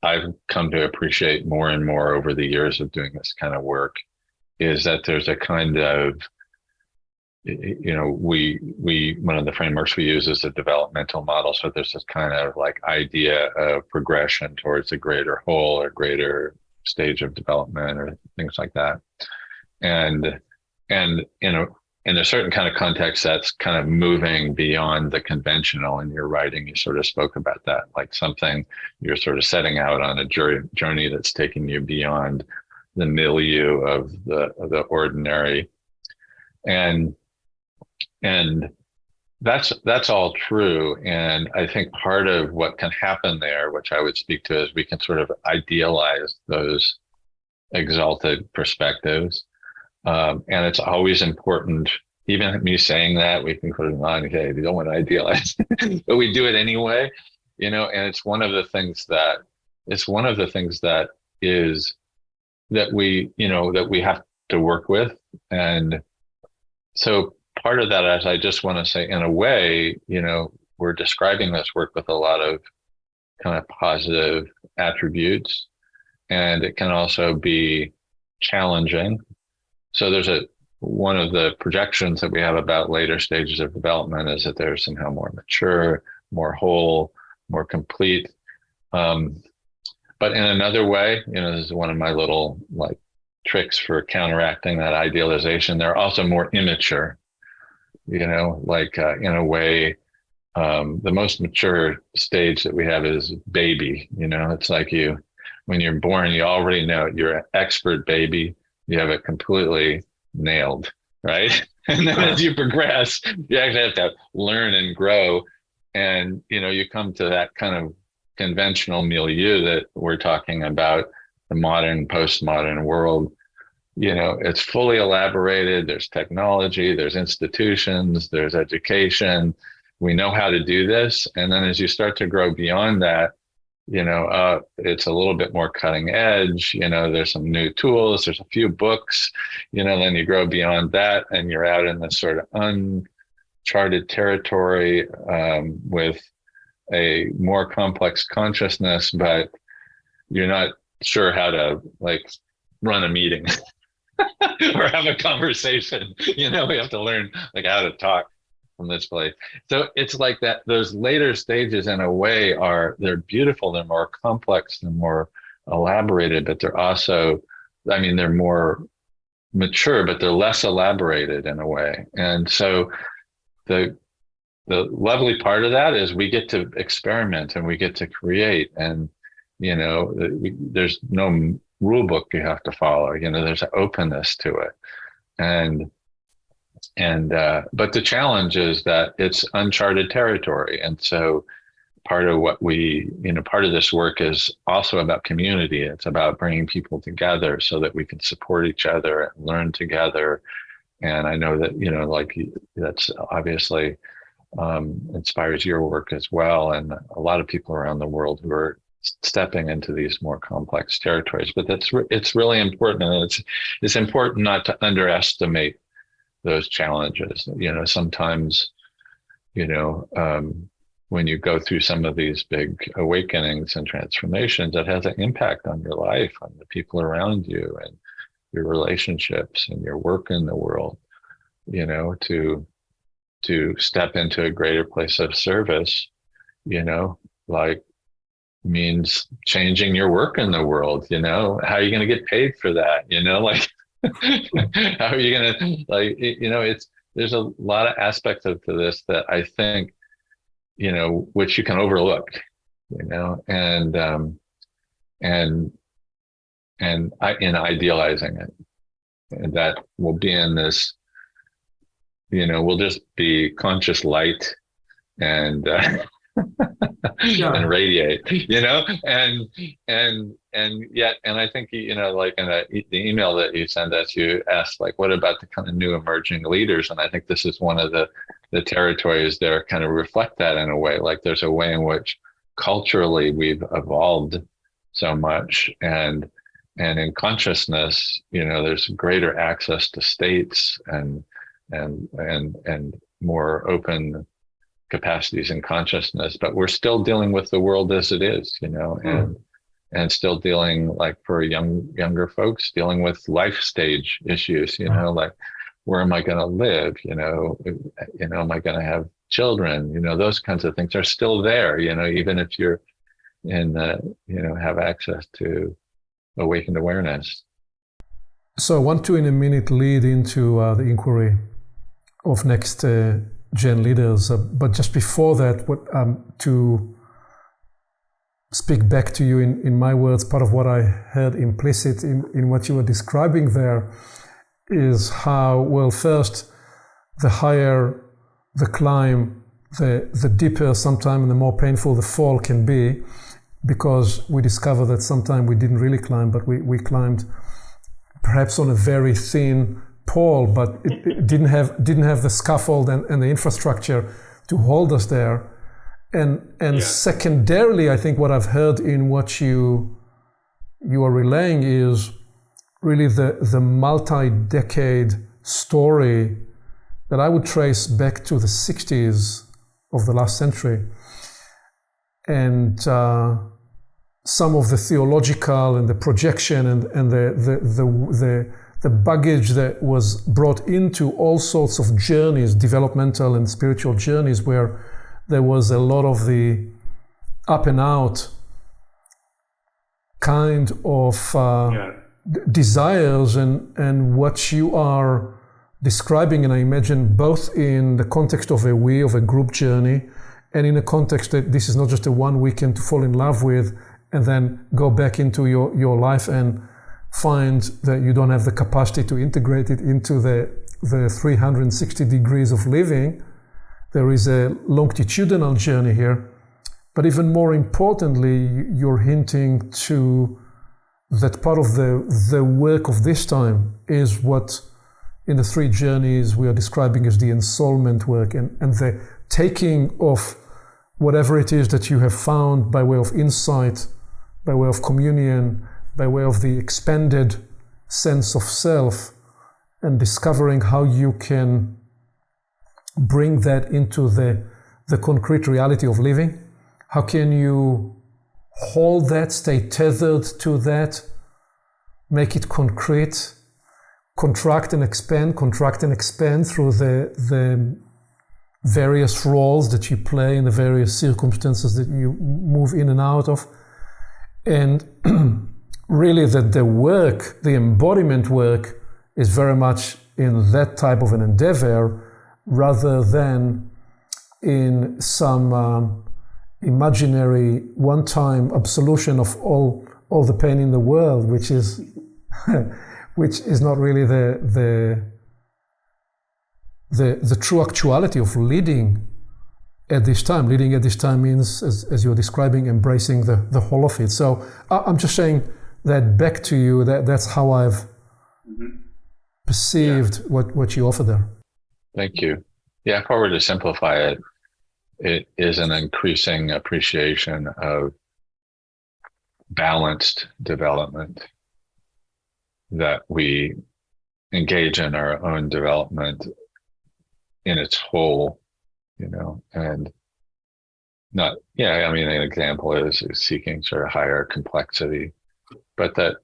I've come to appreciate more and more over the years of doing this kind of work is that there's a kind of, one of the frameworks we use is a developmental model. So there's this kind of like idea of progression towards a greater whole or greater stage of development or things like that. And in a certain kind of context, that's kind of moving beyond the conventional. In your writing, you sort of spoke about that, like something you're sort of setting out on a journey that's taking you beyond the milieu of the ordinary. And that's all true. And I think part of what can happen there, which I would speak to, is we can sort of idealize those exalted perspectives. And it's always important, even me saying that, we can put it on, okay, we don't want to idealize, but we do it anyway, and it's one of the things that we have to work with. And so part of that is, I just want to say, in a way, we're describing this work with a lot of kind of positive attributes, and it can also be challenging. So one of the projections that we have about later stages of development is that they're somehow more mature, more whole, more complete. But in another way, this is one of my little like tricks for counteracting that idealization. They're also more immature, in a way, the most mature stage that we have is baby. It's like when you're born, you already know you're an expert baby. You have it completely nailed, right? And then as you progress, you actually have to learn and grow. And, you come to that kind of conventional milieu that we're talking about, the modern, postmodern world. It's fully elaborated. There's technology, there's institutions, there's education. We know how to do this. And then as you start to grow beyond that, it's a little bit more cutting edge. There's some new tools, there's a few books, then you grow beyond that and you're out in this sort of uncharted territory with a more complex consciousness, but you're not sure how to like run a meeting or have a conversation. We have to learn like how to talk from this place. So it's like that, those later stages in a way they're beautiful, they're more complex, they're more elaborated, but they're also, they're more mature, but they're less elaborated in a way. And so the lovely part of that is we get to experiment and we get to create, and there's no rule book you have to follow. There's an openness to it. But the challenge is that it's uncharted territory. And so part of part of this work is also about community. It's about bringing people together so that we can support each other and learn together. And I know that, that's obviously inspires your work as well. And a lot of people around the world who are stepping into these more complex territories, but it's really important. And it's important not to underestimate those challenges. Sometimes, when you go through some of these big awakenings and transformations, that has an impact on your life, on the people around you and your relationships and your work in the world, to step into a greater place of service, means changing your work in the world. How are you going to get paid for that? How are you going to, there's a lot of aspects to this that I think, which you can overlook, and in idealizing it, and that will be in this, we'll just be conscious light and and radiate, and yet, and I think, like in the email that you sent us, you asked, like, what about the kind of new emerging leaders? And I think this is one of the territories that kind of reflect that in a way. Like, there's a way in which culturally we've evolved so much, and in consciousness, there's greater access to states and more open capacities in consciousness, but we're still dealing with the world as it is, and still dealing, like, for younger folks, dealing with life stage issues, like, where am I going to live? Am I going to have children? Those kinds of things are still there, even if you're have access to awakened awareness. So I want to, in a minute, lead into the inquiry of next gen leaders. But just before that, to speak back to you in my words, part of what I heard implicit in what you were describing there is how, well, first, the higher the climb, the deeper sometimes and the more painful the fall can be, because we discover that sometimes we didn't really climb, but we climbed perhaps on a very thin pole, but it didn't have the scaffold and the infrastructure to hold us there. And secondarily, I think what I've heard in what you are relaying is really the multi-decade story that I would trace back to the 60s of the last century. And some of the theological and the projection and the baggage that was brought into all sorts of journeys, developmental and spiritual journeys, where there was a lot of the up and out kind of desires, and what you are describing, and I imagine both in the context of a group journey, and in a context that this is not just a one weekend to fall in love with and then go back into your life and find that you don't have the capacity to integrate it into the 360 degrees of living. There is a longitudinal journey here. But even more importantly, you're hinting to that part of the work of this time is what in the three journeys we are describing as the ensoulment work, and the taking of whatever it is that you have found by way of insight, by way of communion, by way of the expanded sense of self, and discovering how you can bring that into the concrete reality of living. How can you hold that, stay tethered to that, make it concrete, contract and expand through the various roles that you play in the various circumstances that you move in and out of. And really that the work, the embodiment work, is very much in that type of an endeavor rather than in some imaginary one-time absolution of all the pain in the world, which is not really the true actuality of leading at this time. Leading at this time means, as you're describing, embracing the whole of it. So I'm just saying that back to you, that's how I've perceived what you offer there. Thank you. Yeah, if I were to simplify it, it is an increasing appreciation of balanced development, that we engage in our own development in its whole, and not, an example is seeking sort of higher complexity, but that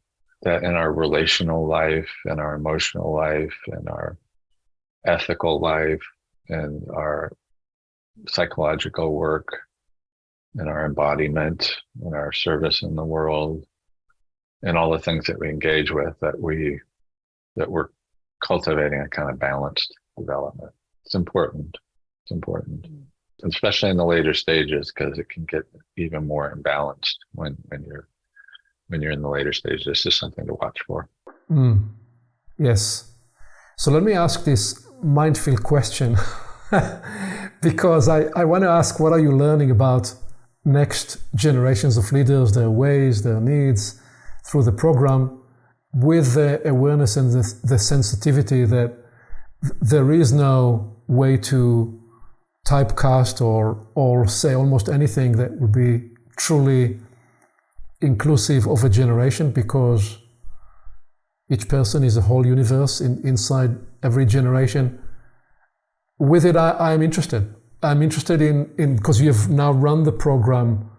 in our relational life, in our emotional life, in our ethical life, and our psychological work, and our embodiment, and our service in the world, and all the things that we engage with, that we're cultivating a kind of balanced development. It's important, especially in the later stages, because it can get even more imbalanced when you're in the later stages. This is something to watch for. Yes. So let me ask this mindful question. because I want to ask, what are you learning about next generations of leaders, their ways, their needs through the program, with the awareness and the sensitivity that there is no way to typecast or say almost anything that would be truly inclusive of a generation, because each person is a whole universe inside every generation. With it, I'm interested. I'm interested in because you've now run the program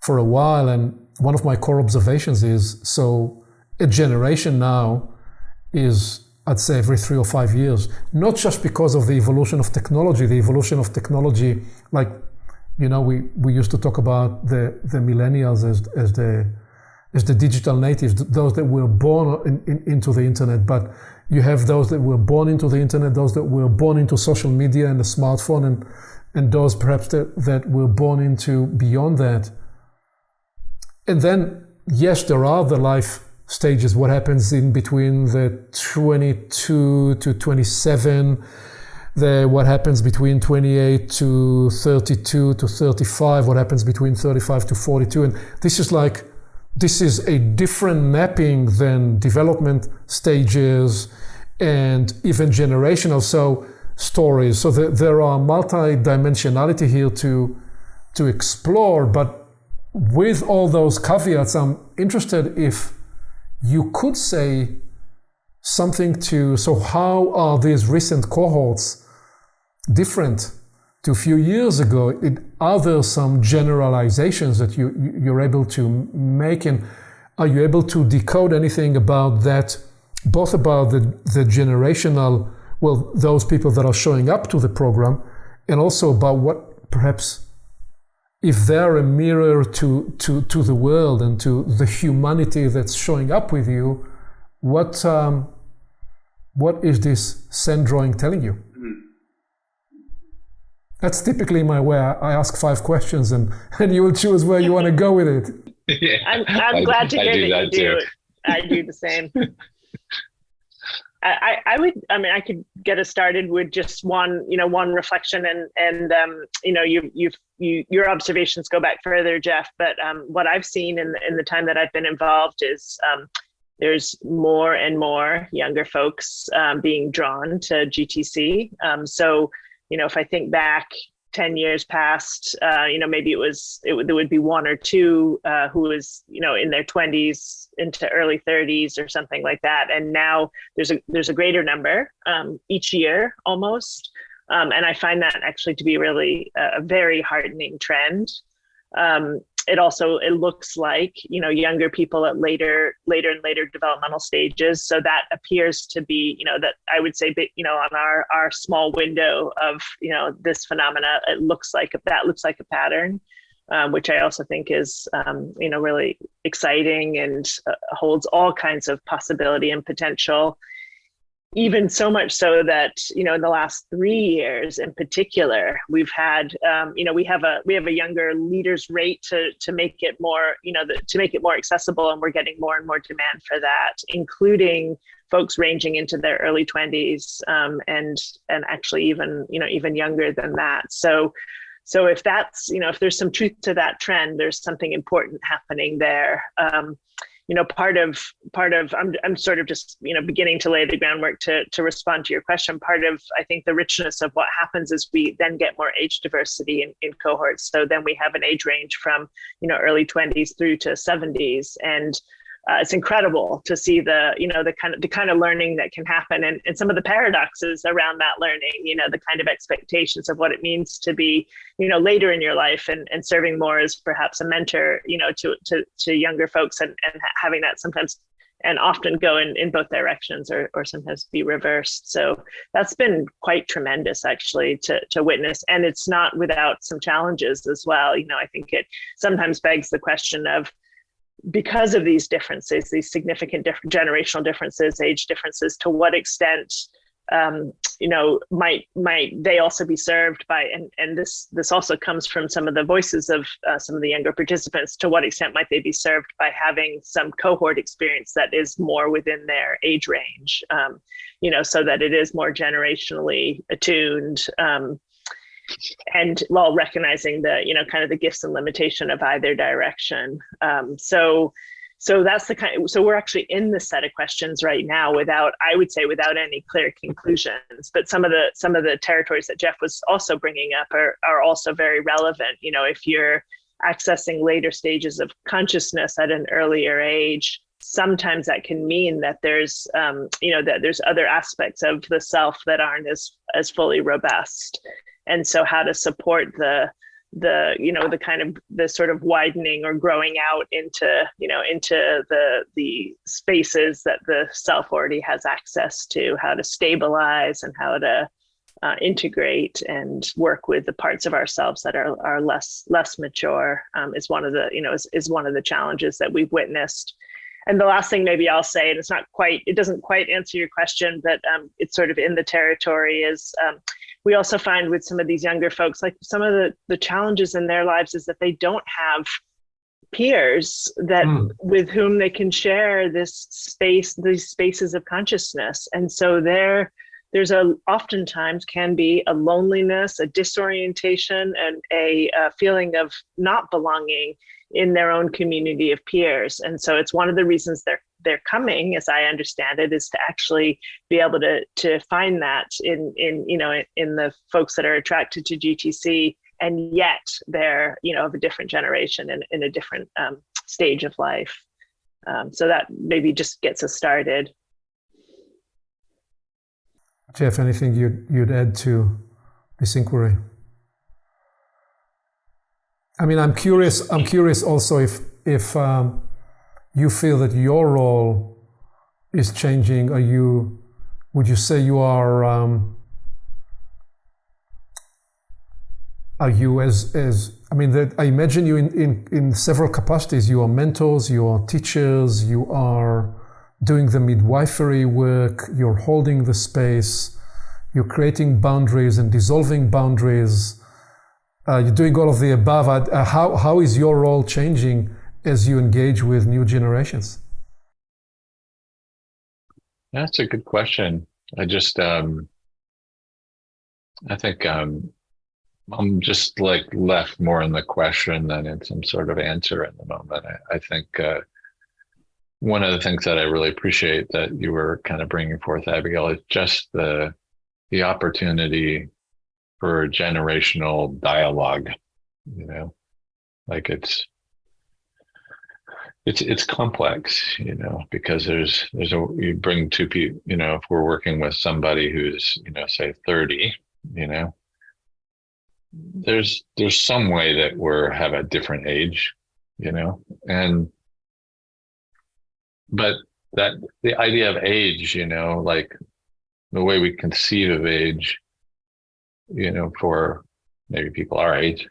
for a while, and one of my core observations is, so a generation now is, I'd say, every 3 or 5 years, not just because of the evolution of technology, like, you know, we used to talk about the millennials as the digital natives, those that were born into the internet, but you have those that were born into the internet, those that were born into social media and the smartphone, and those perhaps that were born into beyond that. And then, yes, there are the life stages, what happens in between the 22 to 27, what happens between 28 to 32 to 35, what happens between 35 to 42. And this is a different mapping than development stages and even generational stories. So there are multi-dimensionality here to explore, but with all those caveats, I'm interested if you could say something so how are these recent cohorts different to a few years ago? Are there some generalizations that you're able to make, and are you able to decode anything about that, both about the generational, well, those people that are showing up to the program, and also about what perhaps, if they're a mirror to the world and to the humanity that's showing up with you, what is this sand drawing telling you? That's typically my way. I ask 5 questions and you will choose where you want to go with it. Yeah, I'm glad to hear that you do. I do the same. I could get us started with just one reflection, and your observations go back further, Jeff. But what I've seen in the time that I've been involved is there's more and more younger folks being drawn to GTC. So, if I think back 10 years past, maybe there would be 1 or 2 who was, in their 20s into early 30s or something like that. And now there's a greater number each year almost. And I find that actually to be really a very heartening trend. It looks like, younger people at later and later developmental stages. So that appears to be, that I would say, on our small window of, this phenomena, it looks like a pattern, which I also think is, really exciting and holds all kinds of possibility and potential. Even so much so that, in the last 3 years in particular, we've had, we have a younger leaders rate to make it more, to make it more accessible. And we're getting more and more demand for that, including folks ranging into their early 20s and actually even younger than that. So if that's, if there's some truth to that trend, there's something important happening there. Part of I'm sort of just beginning to lay the groundwork to respond to your question. Part of, I think, the richness of what happens is we then get more age diversity in cohorts. So then we have an age range from early 20s through to 70s, and it's incredible to see the kind of learning that can happen, and some of the paradoxes around that learning. The kind of expectations of what it means to be later in your life and serving more as perhaps a mentor to younger folks, and having that sometimes and often go in both directions or sometimes be reversed. So that's been quite tremendous actually to witness, and it's not without some challenges as well. I think it sometimes begs the question of, because of these differences, these significant generational differences, age differences, to what extent might they also be served by, and this also comes from some of the voices of some of the younger participants, to what extent might they be served by having some cohort experience that is more within their age range, so that it is more generationally attuned, and while recognizing the, kind of the gifts and limitation of either direction. So that's the kind. So we're actually in this set of questions right now, without any clear conclusions. But some of the territories that Jeff was also bringing up are also very relevant. If you're accessing later stages of consciousness at an earlier age, sometimes that can mean that there's that there's other aspects of the self that aren't as fully robust. And so how to support the kind of the sort of widening or growing out into the spaces that the self already has access to, how to stabilize and how to integrate and work with the parts of ourselves that are less mature, is one of the challenges that we've witnessed. And the last thing maybe I'll say, and it doesn't quite answer your question, but it's sort of in the territory, is we also find with some of these younger folks, like some of the challenges in their lives is that they don't have peers that with whom they can share these spaces of consciousness. And so there's oftentimes can be a loneliness, a disorientation, and a feeling of not belonging in their own community of peers. And so it's one of the reasons they're coming, as I understand it, is to actually be able to find that in the folks that are attracted to GTC, and yet they're of a different generation and in a different stage of life. So that maybe just gets us started. Jeff, anything you'd add to this inquiry? I mean, I'm curious also if you feel that your role is changing. Would you say you are you as I mean, I imagine you in several capacities. You are mentors, you are teachers, you are doing the midwifery work, you're holding the space, you're creating boundaries and dissolving boundaries. You're doing all of the above. How is your role changing as you engage with new generations? That's a good question. I think I'm just left more in the question than in some sort of answer at the moment. I think one of the things that I really appreciate that you were kind of bringing forth, Abigail, is just the opportunity for generational dialogue. It's complex, because you bring two people, if we're working with somebody who's, say 30, there's some way that we have a different age, but that the idea of age, like the way we conceive of age, for maybe people our age,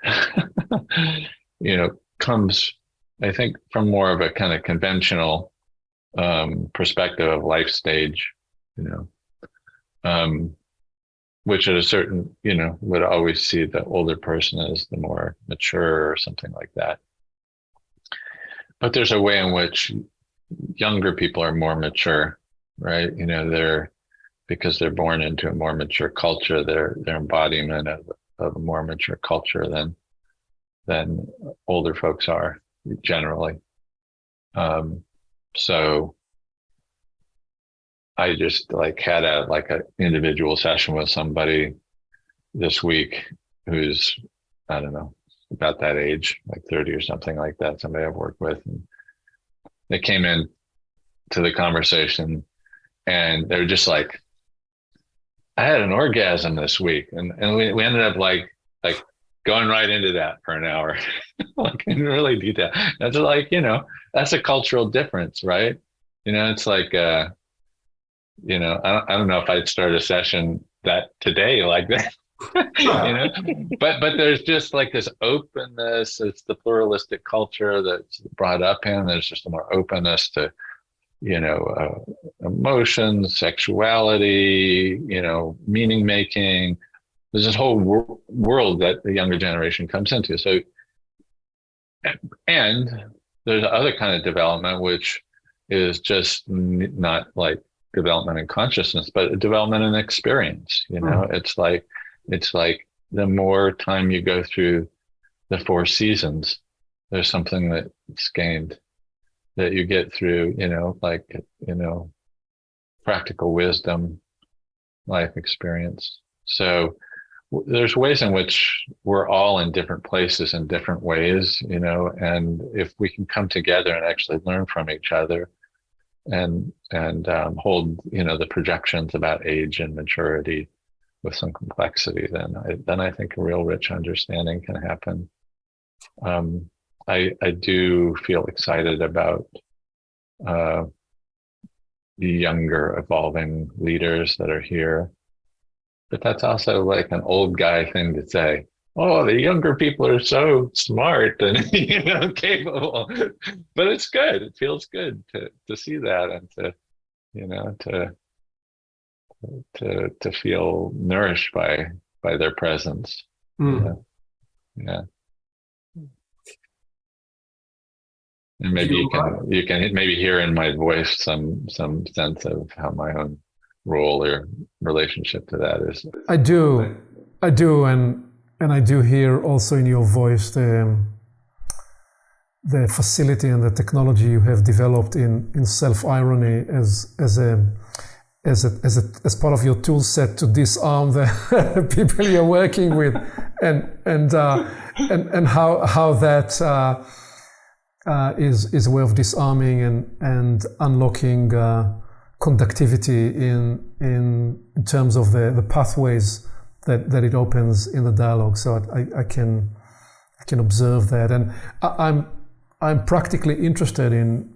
comes, I think, from more of a kind of conventional perspective of life stage, which at a certain, would always see the older person as the more mature or something like that. But there's a way in which younger people are more mature, right? Because they're born into a more mature culture, they're embodiment of a more mature culture than older folks are generally. So I just had an individual session with somebody this week who's, I don't know, about that age, 30 or something like that, somebody I've worked with. And they came in to the conversation and they were just like, I had an orgasm this week. And we ended up going right into that for an hour, in really detail. That's that's a cultural difference, right? It's I don't know if I'd start a session that today like that, but there's just this openness. It's the pluralistic culture that's brought up in. There's just a more openness to emotions, sexuality, meaning making. There's this whole world that the younger generation comes into. So, and there's other kind of development, which is just not like development in consciousness, but development in experience. It's like the more time you go through the four seasons, there's something that's gained, that you get through, practical wisdom, life experience. So there's ways in which we're all in different places in different ways, and if we can come together and actually learn from each other and hold, the projections about age and maturity with some complexity, then I think a real rich understanding can happen. I do feel excited about the younger evolving leaders that are here, but that's also like an old guy thing to say. Oh, the younger people are so smart and capable, but it's good. It feels good to see that and to feel nourished by their presence. Yeah. And maybe you can maybe hear in my voice some sense of how my own role or relationship to that is. I do, and I do hear also in your voice the facility and the technology you have developed in self-irony as part of your tool set to disarm the people you're working with, and how that is a way of disarming and unlocking conductivity in terms of the pathways that it opens in the dialogue. So I can observe that, and I'm practically interested in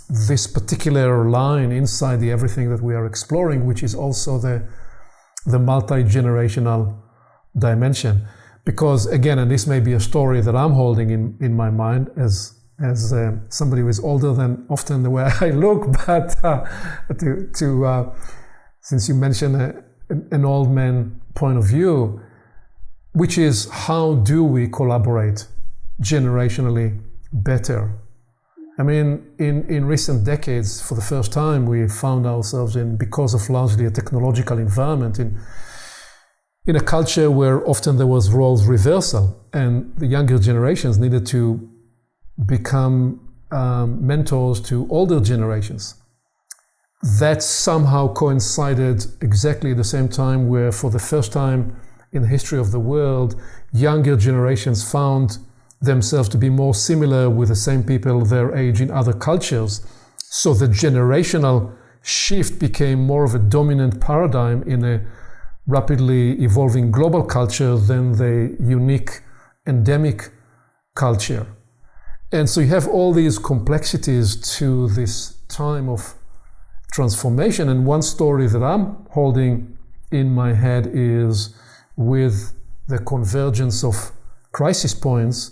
this particular line inside the everything that we are exploring, which is also the multi-generational dimension. Because again, and this may be a story that I'm holding in my mind as somebody who is older than often the way I look, but since you mentioned an old man point of view, which is how do we collaborate generationally better? I mean, in recent decades, for the first time, we found ourselves because of largely a technological environment, in a culture where often there was roles reversal, and the younger generations needed to become mentors to older generations. That somehow coincided exactly at the same time where, for the first time in the history of the world, younger generations found themselves to be more similar with the same people their age in other cultures. So the generational shift became more of a dominant paradigm in a rapidly evolving global culture than the unique endemic culture. And so you have all these complexities to this time of transformation. And one story that I'm holding in my head is with the convergence of crisis points,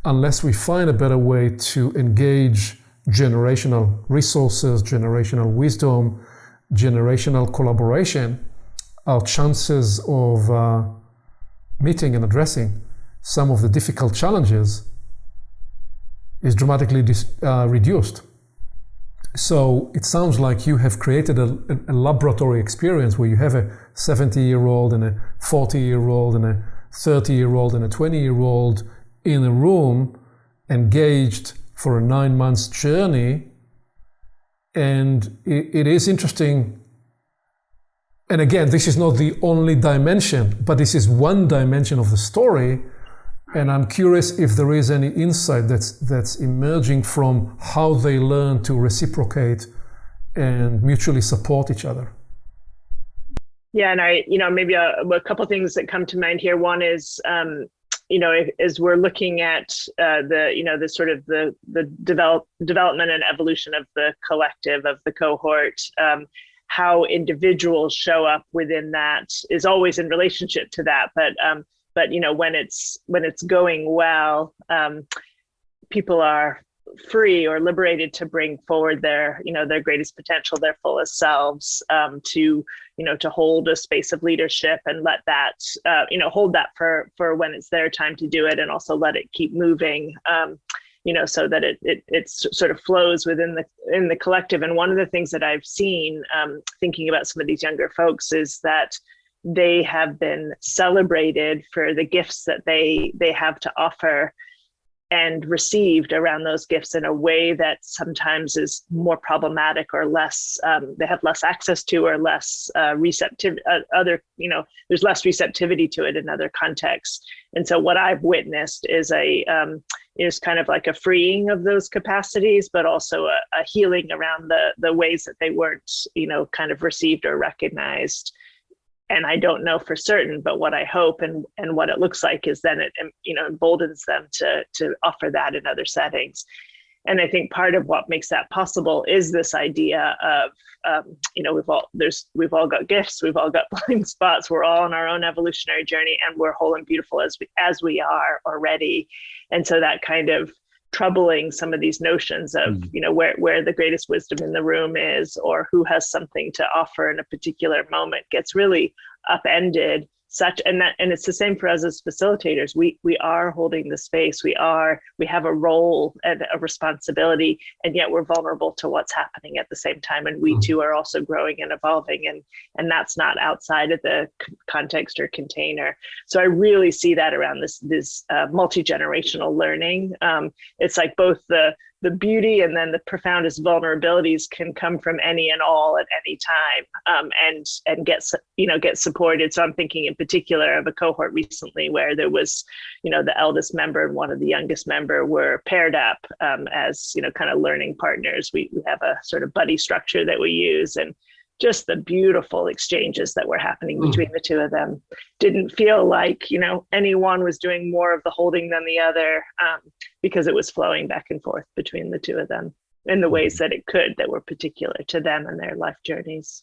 unless we find a better way to engage generational resources, generational wisdom, generational collaboration, our chances of meeting and addressing some of the difficult challenges is dramatically reduced. So it sounds like you have created a laboratory experience where you have a 70-year-old and a 40-year-old and a 30-year-old and a 20-year-old in a room engaged for a 9-month journey. And it is interesting. And again, this is not the only dimension, but this is one dimension of the story. And I'm curious if there is any insight that's emerging from how they learn to reciprocate and mutually support each other. Yeah, and maybe a couple of things that come to mind here. One is, as we're looking at the sort of the development and evolution of the collective, of the cohort, how individuals show up within that is always in relationship to that. But when it's going well, people are free or liberated to bring forward their, their greatest potential, their fullest selves, to hold a space of leadership and let that, hold that for when it's their time to do it, and also let it keep moving, so that it sort of flows in the collective. And one of the things that I've seen, thinking about some of these younger folks, is that they have been celebrated for the gifts that they have to offer, and received around those gifts in a way that sometimes is more problematic, or less, they have less access to, or less receptive, there's less receptivity to it in other contexts. And so what I've witnessed is is kind of like a freeing of those capacities, but also a healing around the ways that they weren't, kind of received or recognized. And I don't know for certain, but what I hope and what it looks like is then it, emboldens them to offer that in other settings. And I think part of what makes that possible is this idea of, we've all got gifts, we've all got blind spots, we're all on our own evolutionary journey, and we're whole and beautiful as we are already. And so that kind of troubling some of these notions of, where the greatest wisdom in the room is, or who has something to offer in a particular moment, gets really upended. And it's the same for us as facilitators. We are holding the space. We have a role and a responsibility, and yet we're vulnerable to what's happening at the same time. And we too are also growing and evolving, and that's not outside of the context or container. So I really see that around this multi-generational learning. It's like both the beauty and then the profoundest vulnerabilities can come from any and all at any time, and get supported. So I'm thinking in particular of a cohort recently where there was, the eldest member and one of the youngest member were paired up as, kind of learning partners. We have a sort of buddy structure that we use, and just the beautiful exchanges that were happening between the two of them. Didn't feel like, anyone was doing more of the holding than the other, because it was flowing back and forth between the two of them in the ways that it could, that were particular to them and their life journeys.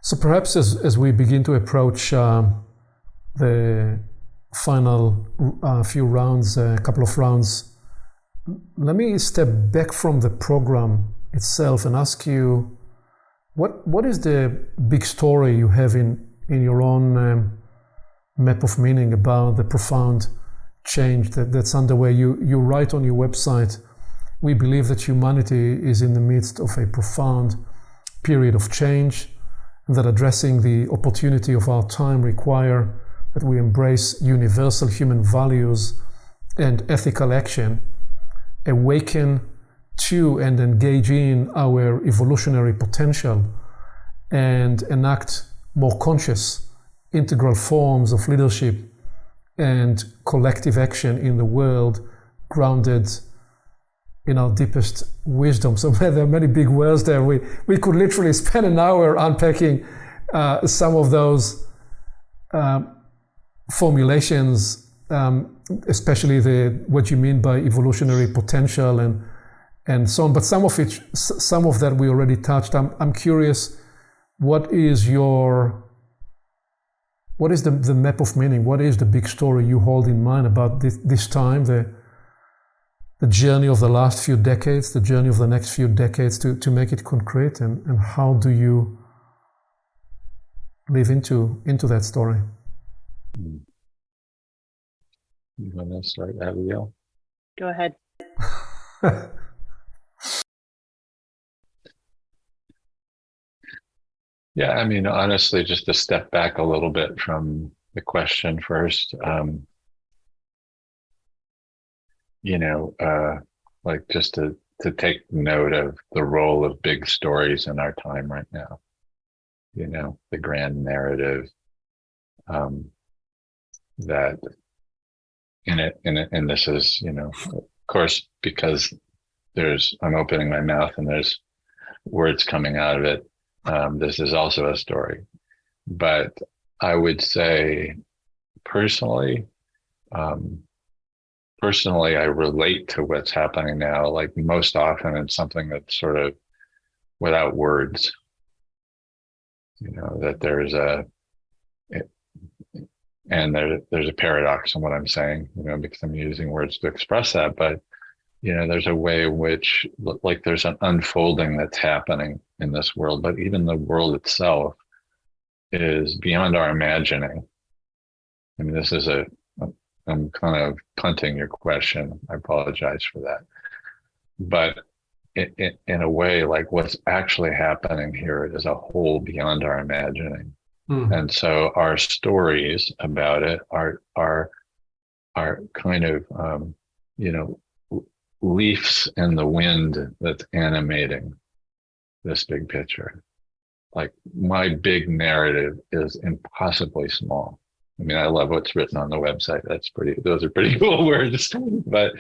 So perhaps as we begin to approach the final few rounds, a couple of rounds, let me step back from the program itself and ask you, what is the big story you have in your own map of meaning about the profound change that's underway? You write on your website, we believe that humanity is in the midst of a profound period of change, and that addressing the opportunity of our time require that we embrace universal human values and ethical action, awaken to and engage in our evolutionary potential, and enact more conscious, integral forms of leadership and collective action in the world, grounded in our deepest wisdom. So there are many big words there. We could literally spend an hour unpacking some of those formulations, especially what you mean by evolutionary potential and so on. But some of that we already touched. I'm curious, what is the map of meaning? What is the big story you hold in mind about this time, the journey of the last few decades, the journey of the next few decades, to make it concrete, and how do you live into that story? You want to start, Abigail? Go ahead. Yeah, I mean, honestly, just to step back a little bit from the question first, like just to take note of the role of big stories in our time right now, the grand narrative, that and this is, of course, because I'm opening my mouth and there's words coming out of it. This is also a story, but I would say personally, I relate to what's happening now, like most often in something that's sort of without words, that there's there's a paradox in what I'm saying, because I'm using words to express that, but, there's a way in which, like, there's an unfolding that's happening in this world, but even the world itself is beyond our imagining. I mean, I'm kind of punting your question. I apologize for that. But in a way, like, what's actually happening here is a whole beyond our imagining. And so our stories about it are kind of, leaves in the wind that's animating this big picture. Like, my big narrative is impossibly small. I mean, I love what's written on the website. Those are pretty cool words. But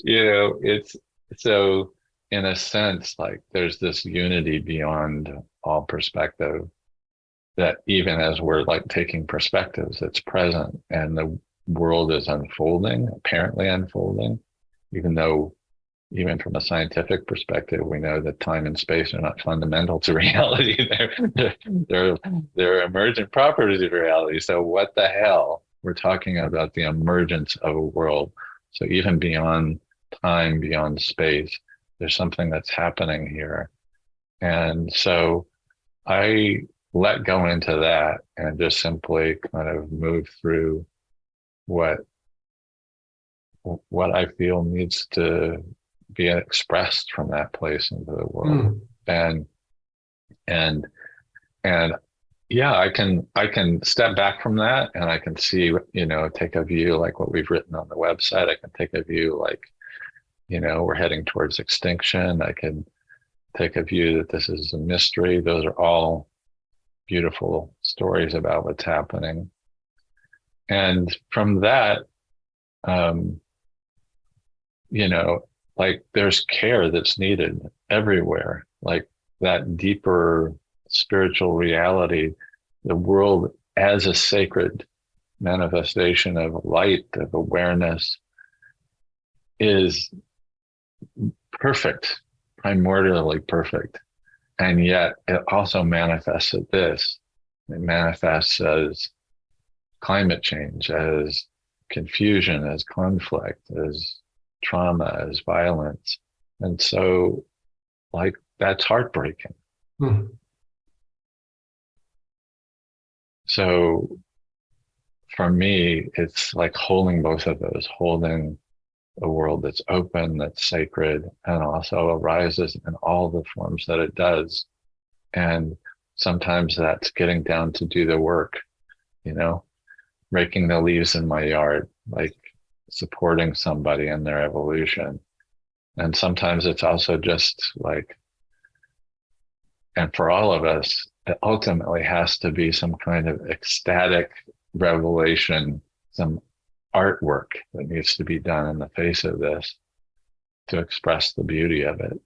it's so, in a sense, like, there's this unity beyond all perspective that even as we're, like, taking perspectives, it's present, and the world is unfolding, apparently unfolding, even though, even from a scientific perspective, we know that time and space are not fundamental to reality. They're emergent properties of reality. So what the hell? We're talking about the emergence of a world. So even beyond time, beyond space, there's something that's happening here. And so I let go into that and just simply kind of move through what I feel needs to be expressed from that place into the world. And yeah, I can step back from that, and I can see, take a view like what we've written on the website. I can take a view like, we're heading towards extinction. I can take a view that this is a mystery. Those are all beautiful stories about what's happening. And from that, like, there's care that's needed everywhere. Like, that deeper spiritual reality, the world as a sacred manifestation of light, of awareness, is perfect, primordially perfect. And yet it also manifests as this. It manifests as climate change, as confusion, as conflict, as trauma, as violence. And so, like, that's heartbreaking. So for me, it's like holding both of those, holding a world that's open, that's sacred, and also arises in all the forms that it does. And sometimes that's getting down to do the work, raking the leaves in my yard, like supporting somebody in their evolution. And sometimes it's also just like, and for all of us, it ultimately has to be some kind of ecstatic revelation, some artwork that needs to be done in the face of this to express the beauty of it.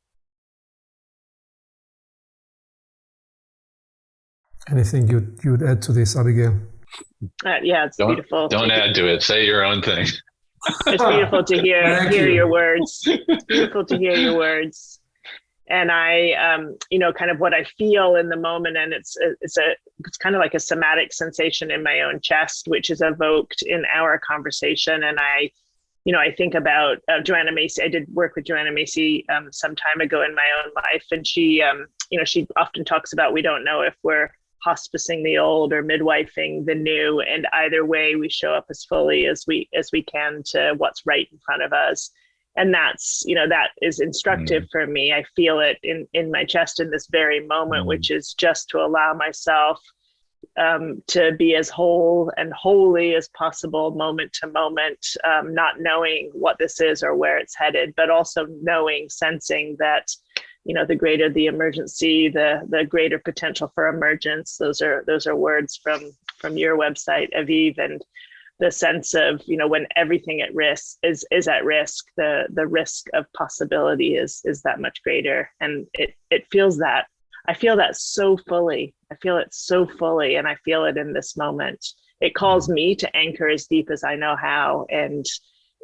Anything you'd add to this, Abigail? Yeah, it's beautiful. Don't add to it. Say your own thing. It's beautiful to hear your words. Beautiful to hear your words. And I, kind of what I feel in the moment, and it's kind of like a somatic sensation in my own chest, which is evoked in our conversation. And I think about Joanna Macy. I did work with Joanna Macy some time ago in my own life, and she, she often talks about, we don't know if we're hospicing the old or midwifing the new, and either way, we show up as fully as we can to what's right in front of us. And that's, that is instructive for me. I feel it in my chest in this very moment, which is just to allow myself to be as whole and holy as possible, moment to moment, not knowing what this is or where it's headed, but also sensing that, the greater the emergency, the greater potential for emergence. Those are words from your website, Aviv, and the sense of, when everything at risk is at risk, the risk of possibility is that much greater. And it feels that. I feel that so fully. I feel it so fully, and I feel it in this moment. It calls me to anchor as deep as I know how, and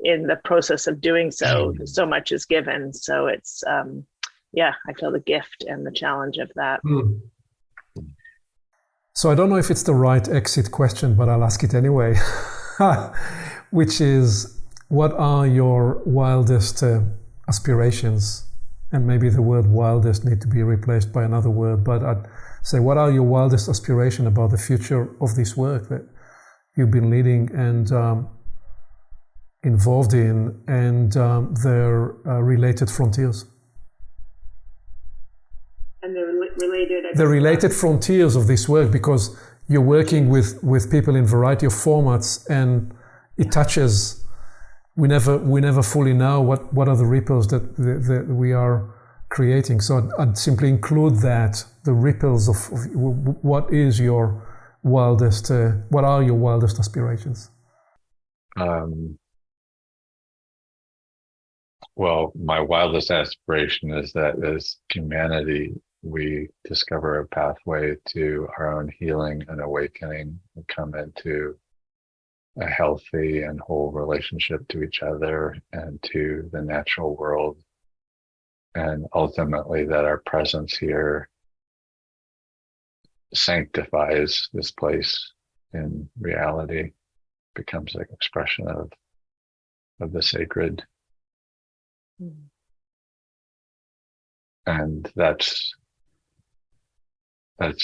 in the process of doing so, so much is given. So it's I feel the gift and the challenge of that. So I don't know if it's the right exit question, but I'll ask it anyway, which is, what are your wildest aspirations? And maybe the word wildest need to be replaced by another word, but I'd say, what are your wildest aspirations about the future of this work that you've been leading and involved in, and their related frontiers? And the related frontiers of this work, because you're working with people in a variety of formats, and it touches. We never fully know what are the ripples that we are creating. So I'd simply include that, the ripples of what is your wildest, what are your wildest aspirations? Well, my wildest aspiration is that as humanity, we discover a pathway to our own healing and awakening and come into a healthy and whole relationship to each other and to the natural world. And ultimately that our presence here sanctifies this place in reality, becomes an expression of the sacred. And that's an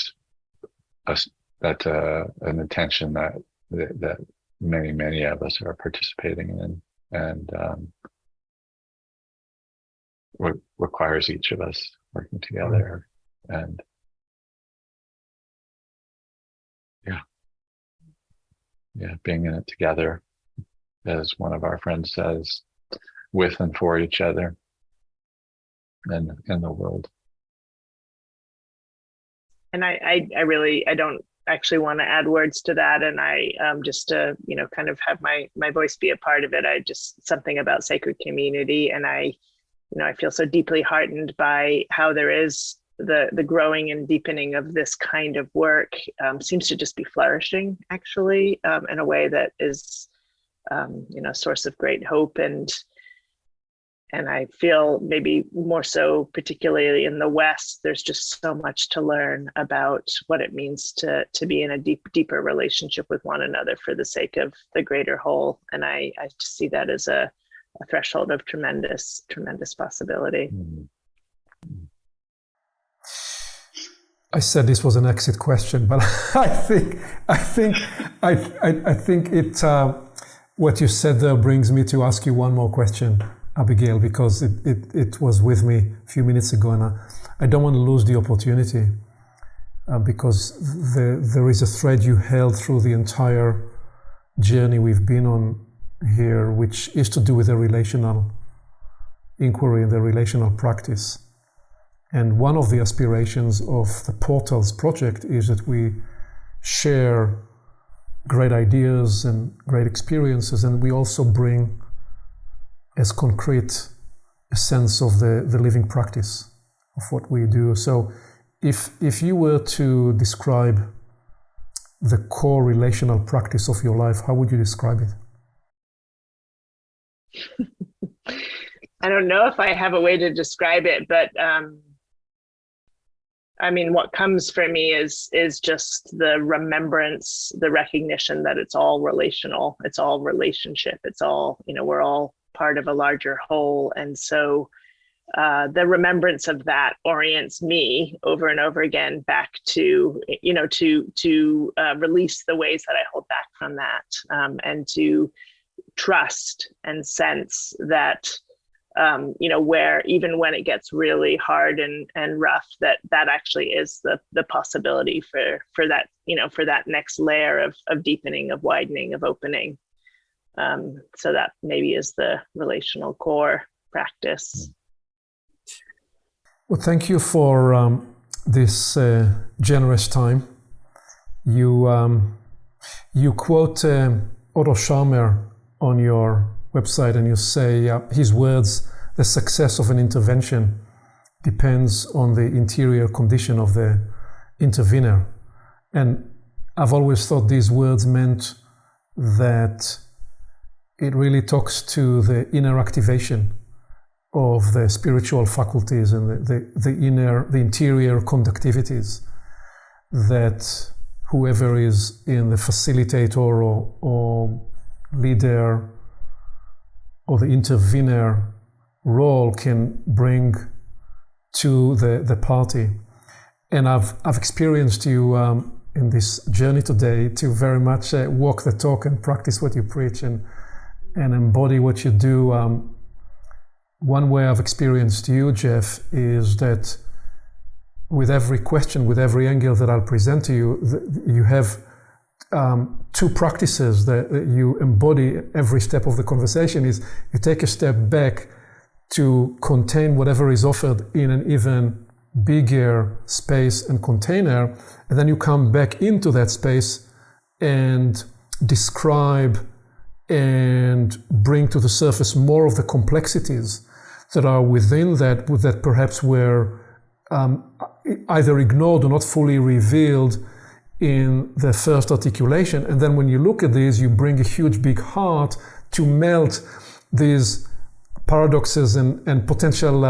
intention that many of us are participating in, and requires each of us working together. And being in it together, as one of our friends says, with and for each other and in the world. And I don't actually want to add words to that, and I just to kind of have my voice be a part of it. I just, something about sacred community, and I feel so deeply heartened by how there is the growing and deepening of this kind of work seems to just be flourishing, actually, in a way that is a source of great hope. And I feel maybe more so, particularly in the West, there's just so much to learn about what it means to be in a deeper relationship with one another for the sake of the greater whole. And I just see that as a threshold of tremendous possibility. I said this was an exit question, but I think it. What you said there brings me to ask you one more question, Abigail, because it was with me a few minutes ago, and I don't want to lose the opportunity because there is a thread you held through the entire journey we've been on here, which is to do with the relational inquiry and the relational practice. And one of the aspirations of the Portals project is that we share great ideas and great experiences, and we also bring as concrete a sense of the living practice of what we do. So if you were to describe the core relational practice of your life, how would you describe it? I don't know if I have a way to describe it, but I mean, what comes for me is just the remembrance, the recognition that it's all relational, it's all relationship, it's all, we're all part of a larger whole. And so the remembrance of that orients me over and over again back to, to release the ways that I hold back from that, and to trust and sense that where even when it gets really hard and rough, that actually is the possibility for that, for that next layer of deepening, of widening, of opening. So that maybe is the relational core practice. Well, thank you for this generous time. You quote Otto Scharmer on your website, and you say his words, "The success of an intervention depends on the interior condition of the intervener." And I've always thought these words meant that it really talks to the inner activation of the spiritual faculties and the interior conductivities that whoever is in the facilitator or leader or the intervener role can bring to the party. And I've experienced you in this journey today to very much walk the talk and practice what you preach and embody what you do. One way I've experienced you, Jeff, is that with every question, with every angle that I'll present to you, you have two practices that you embody every step of the conversation. Is you take a step back to contain whatever is offered in an even bigger space and container, and then you come back into that space and describe and bring to the surface more of the complexities that are within that perhaps were either ignored or not fully revealed in the first articulation. And then when you look at these, you bring a huge big heart to melt these paradoxes and potential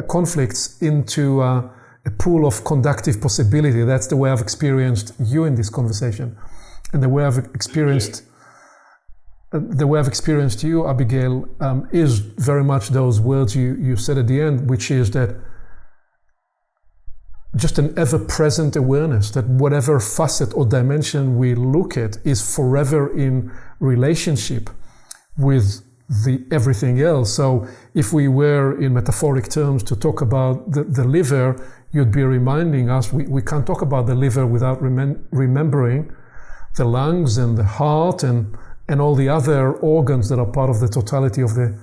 conflicts into a pool of conductive possibility. That's the way I've experienced you in this conversation. And the way I've experienced you, Abigail, is very much those words you said at the end, which is that just an ever-present awareness that whatever facet or dimension we look at is forever in relationship with the everything else. So if we were in metaphoric terms to talk about the liver, you'd be reminding us we can't talk about the liver without remembering the lungs and the heart and all the other organs that are part of the totality of the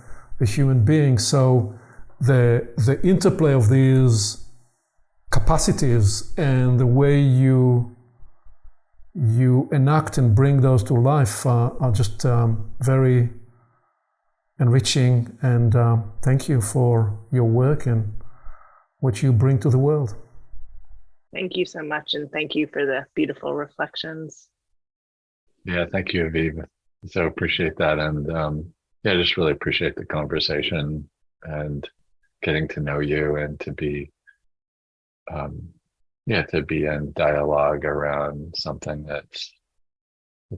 human being. So the interplay of these capacities and the way you enact and bring those to life are just very enriching, and thank you for your work and what you bring to the world. Thank you so much, and thank you for the beautiful reflections. Yeah, thank you, Aviv. So appreciate that, and I just really appreciate the conversation and getting to know you and to be in dialogue around something that's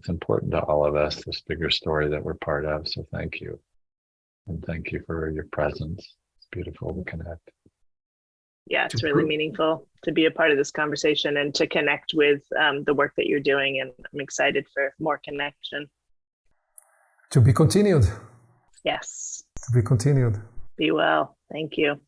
important to all of us, this bigger story that we're part of. So thank you. And thank you for your presence. It's beautiful to connect. Yeah, it's really meaningful to be a part of this conversation and to connect with the work that you're doing. And I'm excited for more connection. To be continued. Yes. To be continued. Be well. Thank you.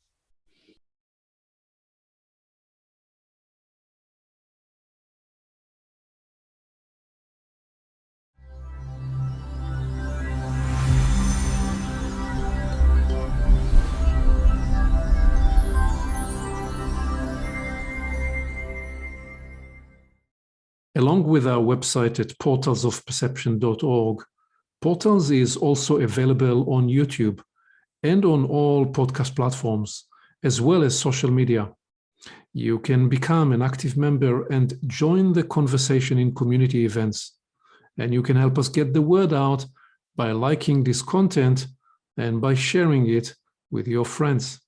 Along with our website at portalsofperception.org, Portals is also available on YouTube and on all podcast platforms, as well as social media. You can become an active member and join the conversation in community events. And you can help us get the word out by liking this content and by sharing it with your friends.